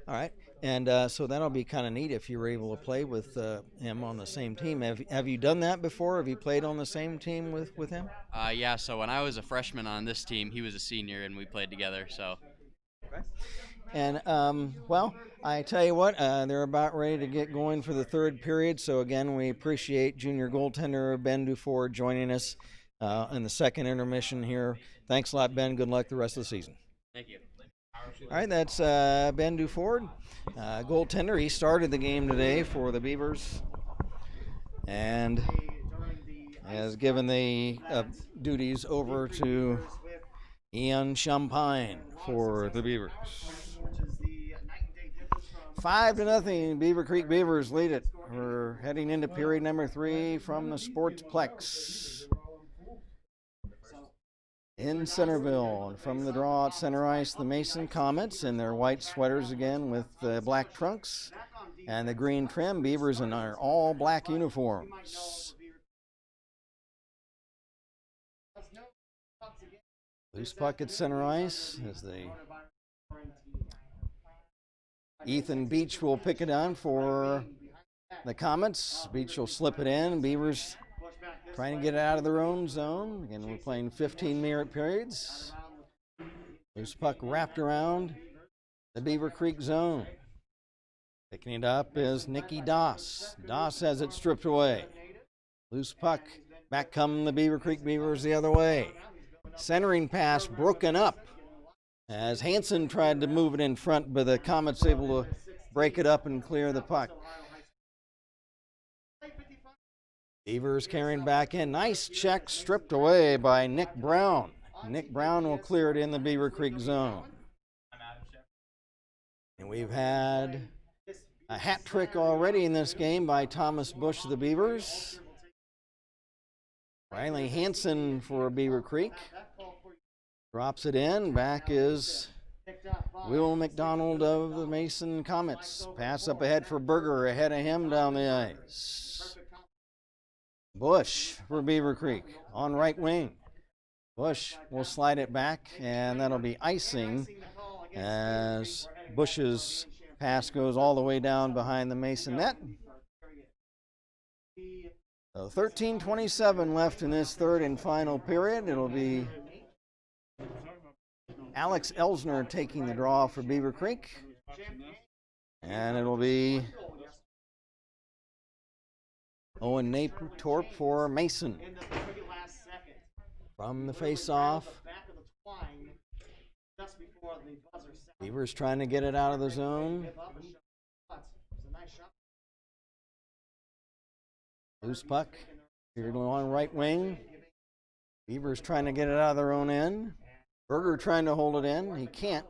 All right. And so that'll be kind of neat if you were able to play with him on the same team. Have you done that before? Have you played on the same team with him? Yeah, so when I was a freshman on this team, he was a senior, and we played together, so. Okay. And, well, I tell you what, they're about ready to get going for the third period. So, again, we appreciate junior goaltender Ben Duford joining us in the second intermission here. Thanks a lot, Ben. Good luck the rest of the season. Thank you. All right, that's Ben Duford, goaltender. He started the game today for the Beavers and has given the duties over to Ian Champagne for the Beavers. 5-0, Beavercreek Beavers lead it. We're heading into period number 3 from the Sportsplex in Centerville. And from the draw at center ice, the Mason Comets in their white sweaters again with black trunks and the green trim. Beavers in our all black uniforms. Loose puck at center ice as Ethan Beach will pick it on for the Comets. Beach will slip it in. Beavers trying to get it out of their own zone. Again, we're playing 15-minute periods. Loose puck wrapped around the Beavercreek zone. Picking it up is Nikki Doss. Doss has it stripped away. Loose puck. Back come the Beavercreek Beavers the other way. Centering pass broken up as Hansen tried to move it in front, but the Comets able to break it up and clear the puck. Beavers carrying back in. Nice check stripped away by Nick Brown. Nick Brown will clear it in the Beavercreek zone. And we've had a hat trick already in this game by Thomas Bush of the Beavers. Riley Hansen for Beavercreek. Drops it in. Back is Will McDonald of the Mason Comets. Pass up ahead for Berger. Ahead of him down the ice. Bush for Beavercreek on right wing. Bush will slide it back, and that'll be icing as Bush's pass goes all the way down behind the Mason net. So 13:27 left in this third and final period. It'll be Alex Elsner taking the draw for Beavercreek. And it'll be Owen Natorp for Mason. From the face-off. Beavers trying to get it out of the zone. Loose puck Cleared along right wing. Beavers trying to get it out of their own end. Berger trying to hold it in. He can't.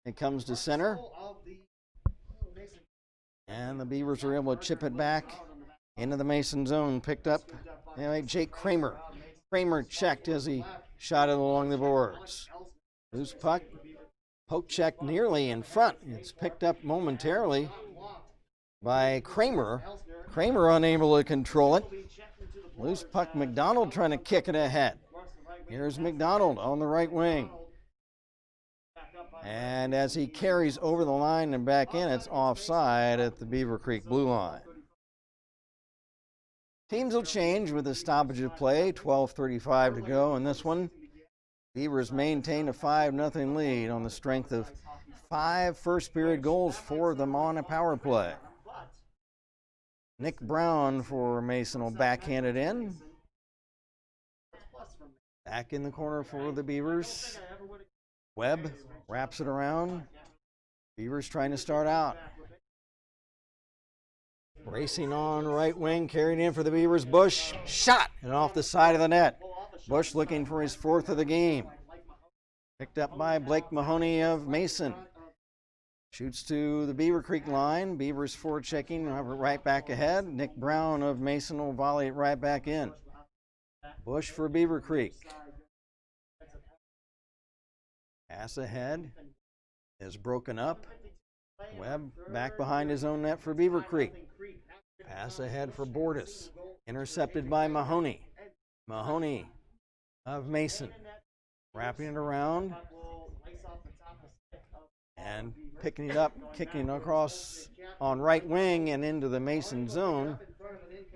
It comes to center. And the Beavers are able to chip it back into the Mason zone. Picked up Jake Kramer. Kramer checked as he shot it along the boards. Loose puck. Poke check nearly in front. It's picked up momentarily by Kramer. Kramer unable to control it. Loose puck. McDonald trying to kick it ahead. Here's McDonald on the right wing. And as he carries over the line and back in, it's offside at the Beavercreek blue line. Teams will change with the stoppage of play. 12:35 to go in this one. Beavers maintain a 5-0 lead on the strength of 5 first-period goals for them on a power play. Nick Brown for Mason will backhand it in. Back in the corner for the Beavers. Webb wraps it around. Beavers trying to start out. Racing on right wing, carried in for the Beavers. Bush shot and off the side of the net. Bush looking for his 4th of the game. Picked up by Blake Mahoney of Mason. Shoots to the Beavercreek line. Beavers forechecking right back ahead. Nick Brown of Mason will volley it right back in. Bush for Beavercreek. Pass ahead is broken up. Webb back behind his own net for Beavercreek. Pass ahead for Bordas. Intercepted by Mahoney. Mahoney of Mason. Wrapping it around. And picking it up, kicking it across on right wing and into the Mason zone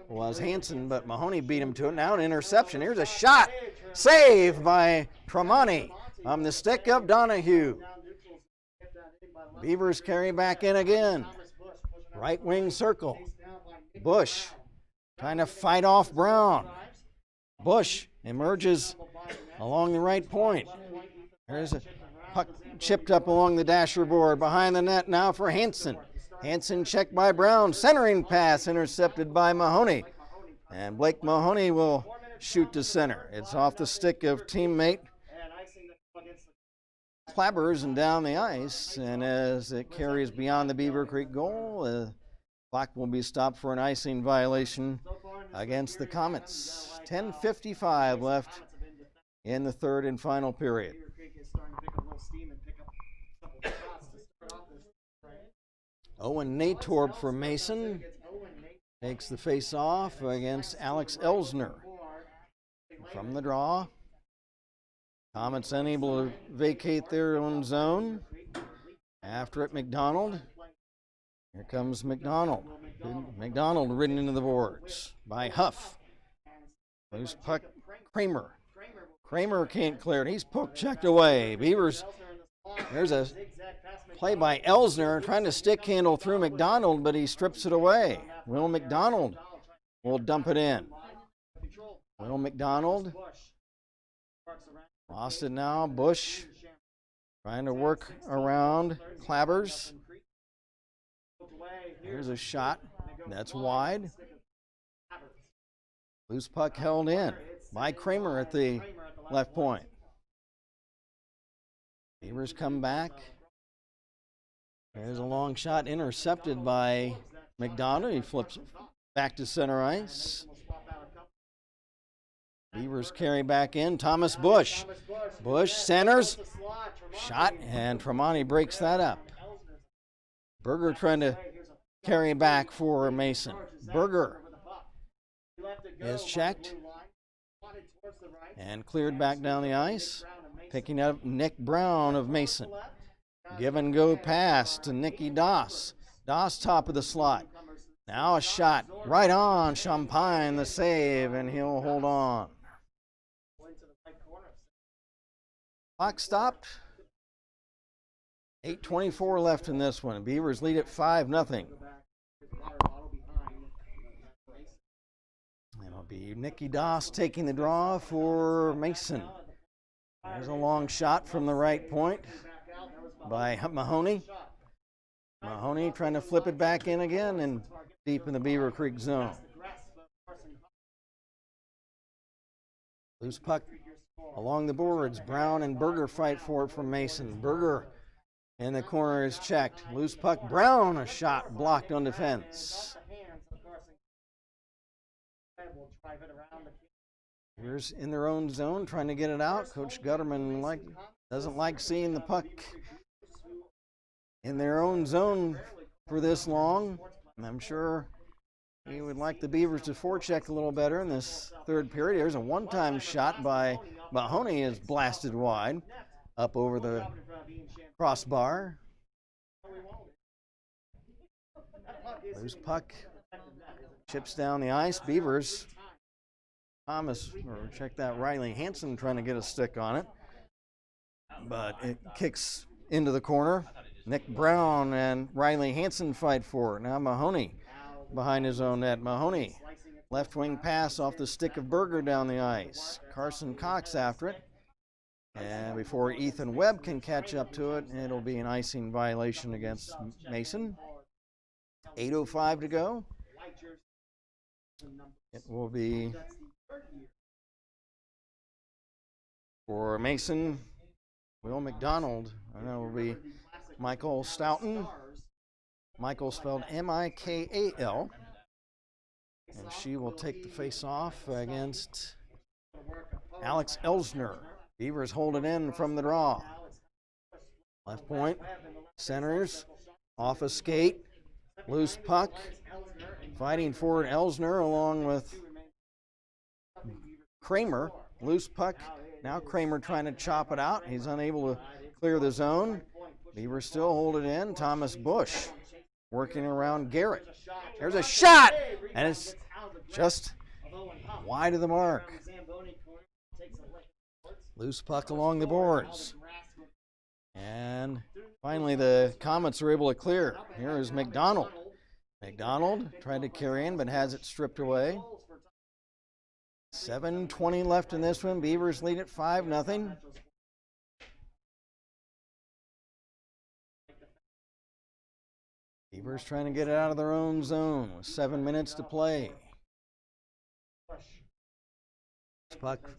was Hansen, but Mahoney beat him to it. Now an interception. Here's a shot. Save by Tremonti on the stick of Donahue. Beavers carry back in again. Right wing circle. Bush trying to fight off Brown. Bush emerges along the right point. There's a puck chipped up along the dasher board. Behind the net now for Hansen. Hansen checked by Brown. Centering pass intercepted by Mahoney. And Blake Mahoney will shoot to center. It's off the stick of teammate Clabbers and down the ice. And as it carries beyond the Beavercreek goal, the clock will be stopped for an icing violation against the Comets. 10:55 left in the third and final period. Owen Natorp for Mason takes the face off against Alex Elsner. From the draw, Comets unable to vacate their own zone. After it, McDonald. Here comes McDonald. McDonald ridden into the boards by Huff. Loose puck, Kramer. Kramer can't clear it. He's poke checked away. Beavers, there's a play by Elsner trying to stick handle through McDonald, but he strips it away. Will McDonald will dump it in. Will McDonald lost it now. Bush trying to work around Clabbers. Here's a shot. That's wide. Loose puck held in by Kramer at the left point. Beavers come back. There's a long shot intercepted by McDonald. He flips back to center ice. Beavers carry back in. Thomas Bush. Bush centers. Shot, and Tremonti breaks that up. Berger trying to carry back for Mason. Berger is checked and cleared back down the ice. Picking up Nick Brown of Mason. Give and go pass to Nicky Doss. Doss top of the slot. Now a shot right on Champagne, the save, and he'll hold on. Clock stopped. 8:24 left in this one. Beavers lead at 5-0. It'll be Nicky Doss taking the draw for Mason. There's a long shot from the right point by Mahoney. Mahoney trying to flip it back in again and deep in the Beavercreek zone. Loose puck along the boards. Brown and Berger fight for it from Mason. Berger in the corner is checked. Loose puck. Brown, a shot blocked on defense. Here's in their own zone trying to get it out. Coach Gutterman doesn't like seeing the puck in their own zone for this long. And I'm sure he would like the Beavers to forecheck a little better in this third period. There's a one-time shot by Mahoney is blasted wide up over the crossbar. Loose puck chips down the ice. Beavers. Check that, Riley Hansen trying to get a stick on it. But it kicks into the corner. Nick Brown and Riley Hansen fight for it. Now Mahoney behind his own net. Mahoney, left wing pass off the stick of Berger down the ice. Carson Cox after it. And before Ethan Webb can catch up to it, it'll be an icing violation against Mason. 8:05 to go. It will be for Mason, Will McDonald. And that will be Michael Stoughton. Michael spelled Mikal. And she will take the face-off against Alex Elsner. Beavers hold it in from the draw. Left point, centers, off a skate, loose puck. Fighting for it, Elsner along with Kramer. Loose puck. Now Kramer trying to chop it out. He's unable to clear the zone. Beavers still hold it in. Thomas Bush working around Garrett. There's a shot, and it's just wide of the mark. Loose puck along the boards. And finally the Comets are able to clear. Here is McDonald. McDonald tried to carry in but has it stripped away. 7:20 left in this one. Beavers lead at 5-0. Beavers trying to get it out of their own zone with 7 minutes to play. Puck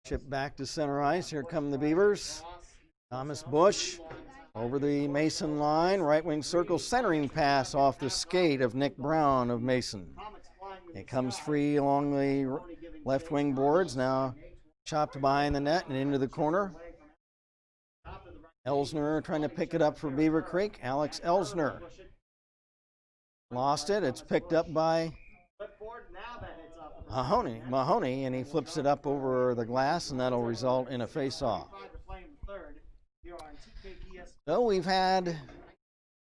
chipped back to center ice. Here come the Beavers. Thomas Bush over the Mason line. Right wing circle centering pass off the skate of Nick Brown of Mason. It comes free along the left wing boards. Now chopped behind the net and into the corner. Elsner trying to pick it up for Beavercreek. Alex Elsner lost it. It's picked up by Mahoney, and he flips it up over the glass, and that'll result in a face-off. So we've had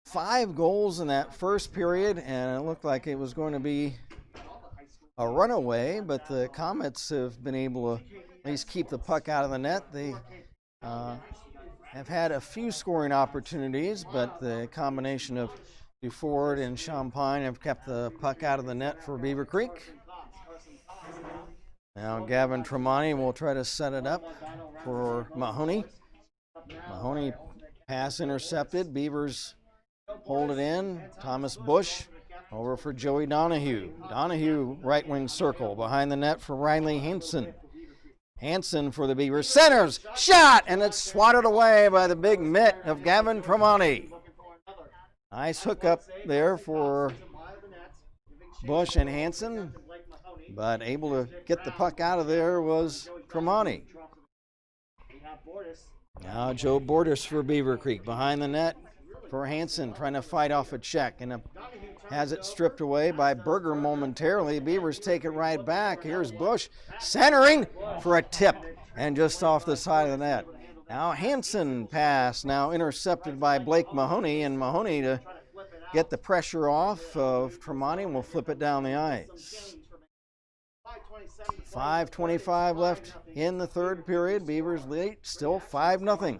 5 goals in that first period, and it looked like it was going to be a runaway, but the Comets have been able to at least keep the puck out of the net. They have had a few scoring opportunities, but the combination of Duford and Champagne have kept the puck out of the net for Beavercreek. Now Gavin Tremonti will try to set it up for Mahoney. Mahoney pass intercepted. Beavers hold it in. Thomas Bush over for Joey Donahue. Donahue right wing circle behind the net for Riley Hansen. Hansen for the Beavers. Centers, shot, and it's swatted away by the big mitt of Gavin Tremonti. Nice hookup there for Bush and Hansen, but able to get the puck out of there was Tremonti. Now Joe Borders for Beavercreek behind the net for Hansen, trying to fight off a check, and has it stripped away by Berger momentarily. Beavers take it right back. Here's Bush centering for a tip and just off the side of the net. Now Hansen pass, now intercepted by Blake Mahoney, and Mahoney to get the pressure off of Tremonti will flip it down the ice. 5:25 left in the third period. Beavers lead still 5-0.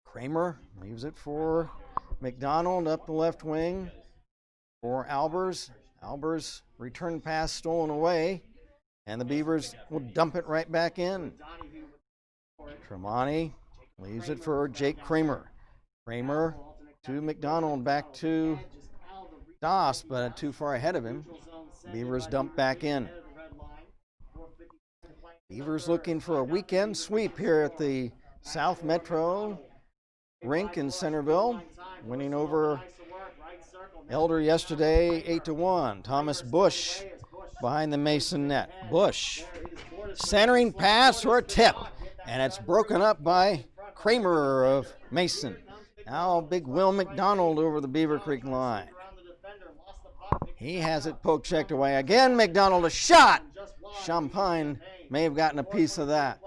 Kramer leaves it for McDonald up the left wing for Albers. Albers return pass stolen away, and the Beavers will dump it right back in. Tremonti leaves it for Jake Kramer. Kramer to McDonald, back to Doss, but too far ahead of him. Beavers dump back in. Beavers looking for a weekend sweep here at the South Metro rink in Centerville, winning over Elder yesterday 8-1. Thomas Bush behind the Mason net. Bush centering pass or a tip, and it's broken up by Kramer of Mason. Now big Will McDonald over the Beavercreek line. He has it poke checked away. Again, McDonald, a shot. Champagne may have gotten a piece of that.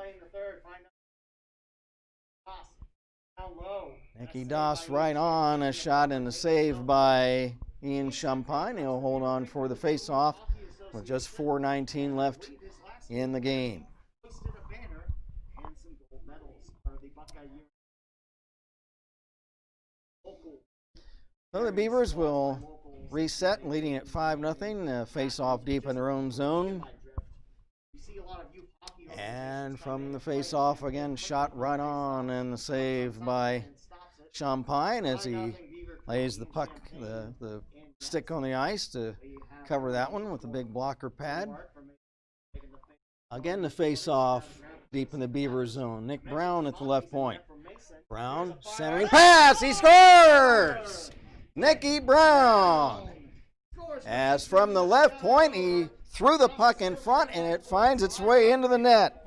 Nicky Doss right on, a shot and a save by Ian Champagne. He'll hold on for the face-off with just 4:19 left in the game. So the Beavers will reset, leading at 5-0. Face-off deep in their own zone. And from the face-off again, shot right on, and the save by Champagne as he lays the puck, the stick on the ice to cover that one with a big blocker pad. Again, the face-off deep in the Beaver zone. Nick Brown at the left point. Brown centering pass, he scores! Nicky Brown. As from the left point, he threw the puck in front, and it finds its way into the net.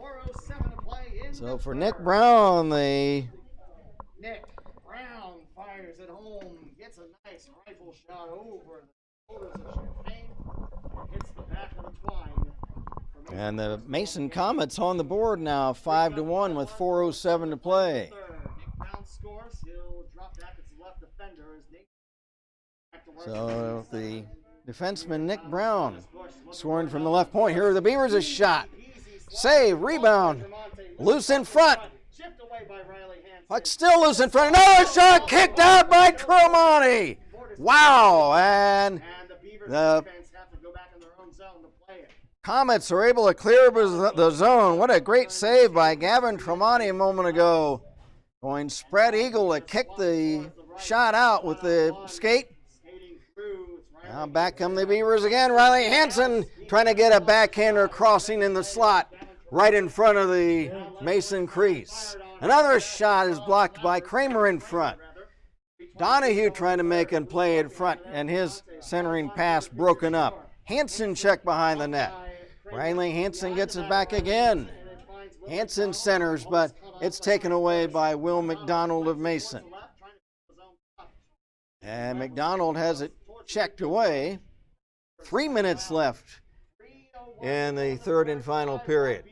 So for Nick Brown, Nick Brown fires it home, gets a nice rifle shot over the shoulders of Champagne, hits the back of the twine. And the Mason Comets on the board now, 5-1 with 4:07 to play. Nick Brown scores. He'll drop back as the left defender. So the defenseman Nick Brown scoring from the left point. Here are the Beavers, a shot. Save, rebound, loose in front. Puck still loose in front. Another shot kicked out by Tremonti. Wow, and the Comets are able to clear the zone. What a great save by Gavin Tremonti a moment ago. Going spread eagle to kick the shot out with the skate. Now back come the Beavers again. Riley Hansen trying to get a backhander crossing in the slot right in front of the Mason crease. Another shot is blocked by Kramer in front. Donahue trying to make a play in front, and his centering pass broken up. Hansen checked behind the net. Riley Hansen gets it back again. Hansen centers, but it's taken away by Will McDonald of Mason. And McDonald has it checked away. 3 minutes left in the third and final period.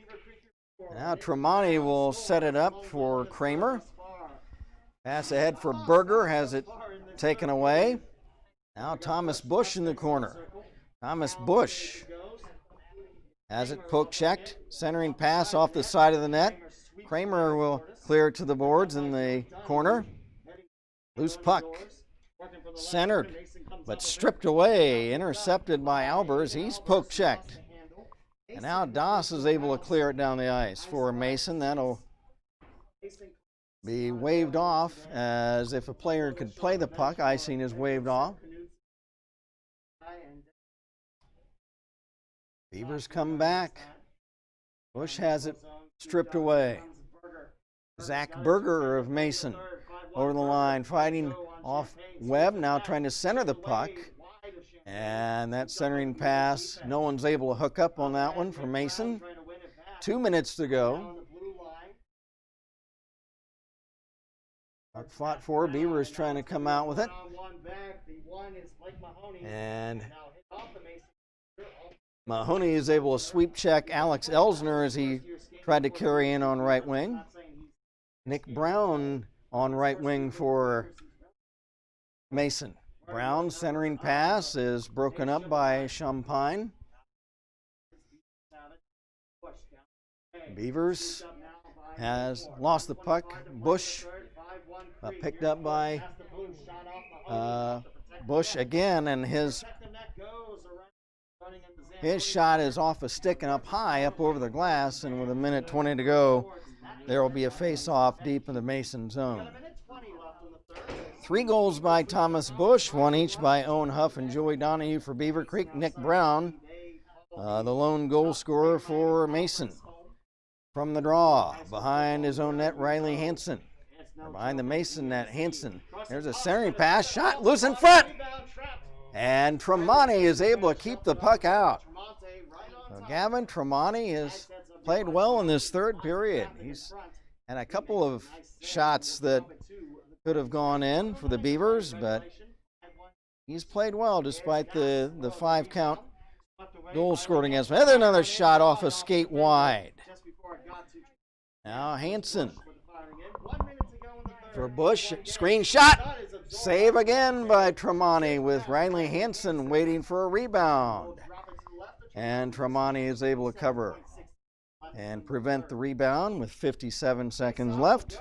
Now Tremonti will set it up for Kramer. Pass ahead for Berger, has it taken away. Now Thomas Bush in the corner. Thomas Bush has it poke checked. Centering pass off the side of the net. Kramer will clear it to the boards in the corner. Loose puck. Centered, but stripped away, intercepted by Albers. He's poke checked. And now Doss is able to clear it down the ice for Mason. That'll be waved off, as if a player could play the puck. Icing is waved off. Beavers come back. Bush has it stripped away. Zach Berger of Mason over the line, fighting off Webb, now trying to center the puck. And that centering pass, no one's able to hook up on that one for Mason. 2 minutes to go. Puck fought for. Beavers trying to come out with it. And Mahoney is able to sweep check Alex Elsner as he tried to carry in on right wing. Nick Brown on right wing for Mason. Brown centering pass is broken up by Champagne. Beavers has lost the puck. Bush picked up by Bush again, and his shot is off a stick and up high, up over the glass, and with 1:20 to go, there will be a face-off deep in the Mason zone. 3 goals by Thomas Bush, 1 each by Owen Huff and Joey Donahue for Beavercreek. Nick Brown, the lone goal scorer for Mason. from the draw. Behind his own net, Riley Hansen. Behind the Mason net, Hansen. There's a centering pass, shot loose in front. And Tremonti is able to keep the puck out. So Gavin Tremonti has played well in this third period. He's had a couple of shots that could have gone in for the Beavers, but he's played well despite the 5-count goal scored against him. And another shot off a skate wide. Now Hansen for Bush. Screen shot. Save again by Tremonti with Riley Hansen waiting for a rebound. And Tremonti is able to cover and prevent the rebound with 57 seconds left.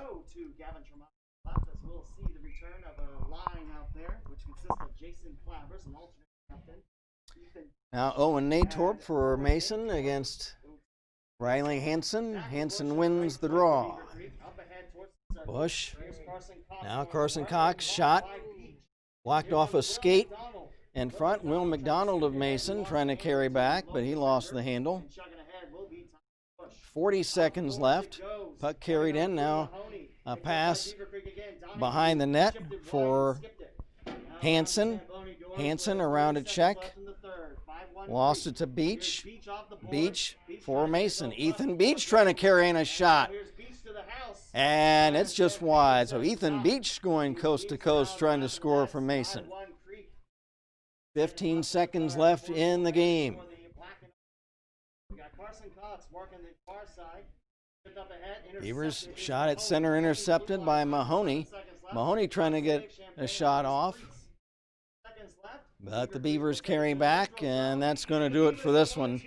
Now Owen Natorp for Mason against Riley Hansen. Hansen wins the draw. Bush. Now Carson Cox shot. Blocked off a skate in front. Will McDonald of Mason trying to carry back, but he lost the handle. 40 seconds left. Puck carried in. Now a pass behind the net for Hansen. Hansen around a check. Lost it to Beach. Beach for Mason. Ethan Beach trying to carry in a shot. And it's just wide. So Ethan Beach going coast to coast trying to score for Mason. 15 seconds left in the game. Beavers shot at center intercepted by Mahoney. Mahoney trying to get a shot off. But the Beavers carry back, and that's going to do it for this one.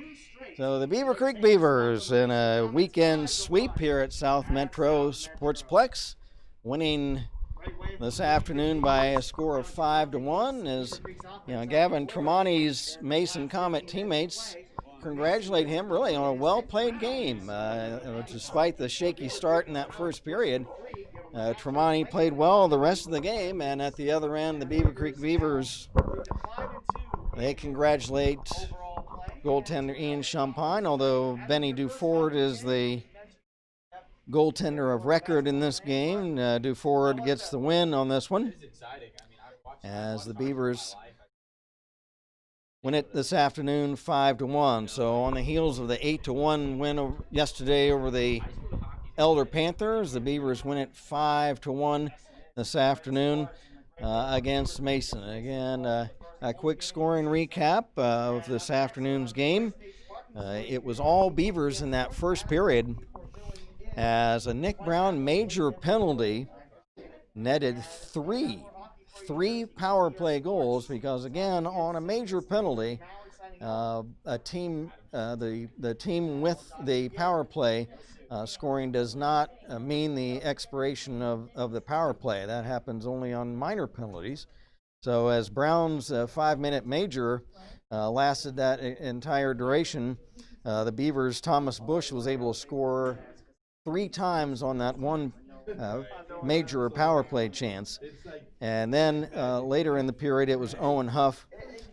So the Beavercreek Beavers in a weekend sweep here at South Metro Sportsplex, winning this afternoon by a score of 5-1. As Gavin Tremonti's Mason Comet teammates congratulate him really on a well-played game. Despite the shaky start in that first period, Tremonti played well the rest of the game, and at the other end, the Beavercreek Beavers, they congratulate goaltender Ian Champagne, although Benny Duford is the goaltender of record in this game. Duford gets the win on this one, as the Beavers win it this afternoon 5-1. So on the heels of the 8-1 win yesterday over the Elder Panthers, the Beavers win it 5-1 this afternoon against Mason. Again, a quick scoring recap of this afternoon's game. It was all Beavers in that first period, as a Nick Brown major penalty netted three power play goals, because again, on a major penalty, the team with the power play scoring does not mean the expiration of the power play. That happens only on minor penalties. So as Brown's 5-minute major lasted that entire duration, the Beavers' Thomas Bush was able to score 3 times on that one major power play chance. And then later in the period, it was Owen Huff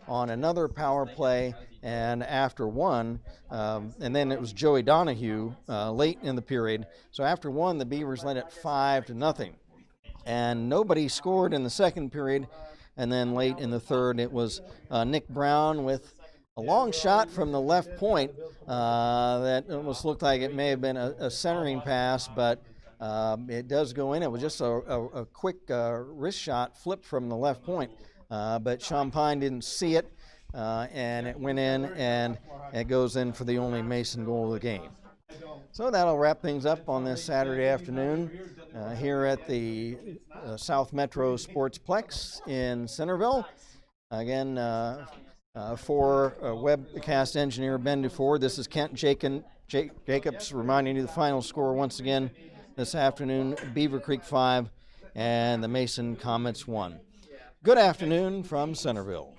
on another power play, and after one, and then it was Joey Donahue late in the period. So after one, the Beavers led it 5-0. And nobody scored in the second period. And then late in the third, it was Nick Brown with a long shot from the left point that almost looked like it may have been a centering pass, but it does go in. It was just a quick wrist shot flipped from the left point, but Champagne didn't see it, and it went in, and it goes in for the only Mason goal of the game. So that'll wrap things up on this Saturday afternoon here at the South Metro Sportsplex in Centerville. Again, for webcast engineer Ben Duford, this is Kent Jacobs reminding you the final score once again this afternoon: Beavercreek 5 and the Mason Comets 1. Good afternoon from Centerville.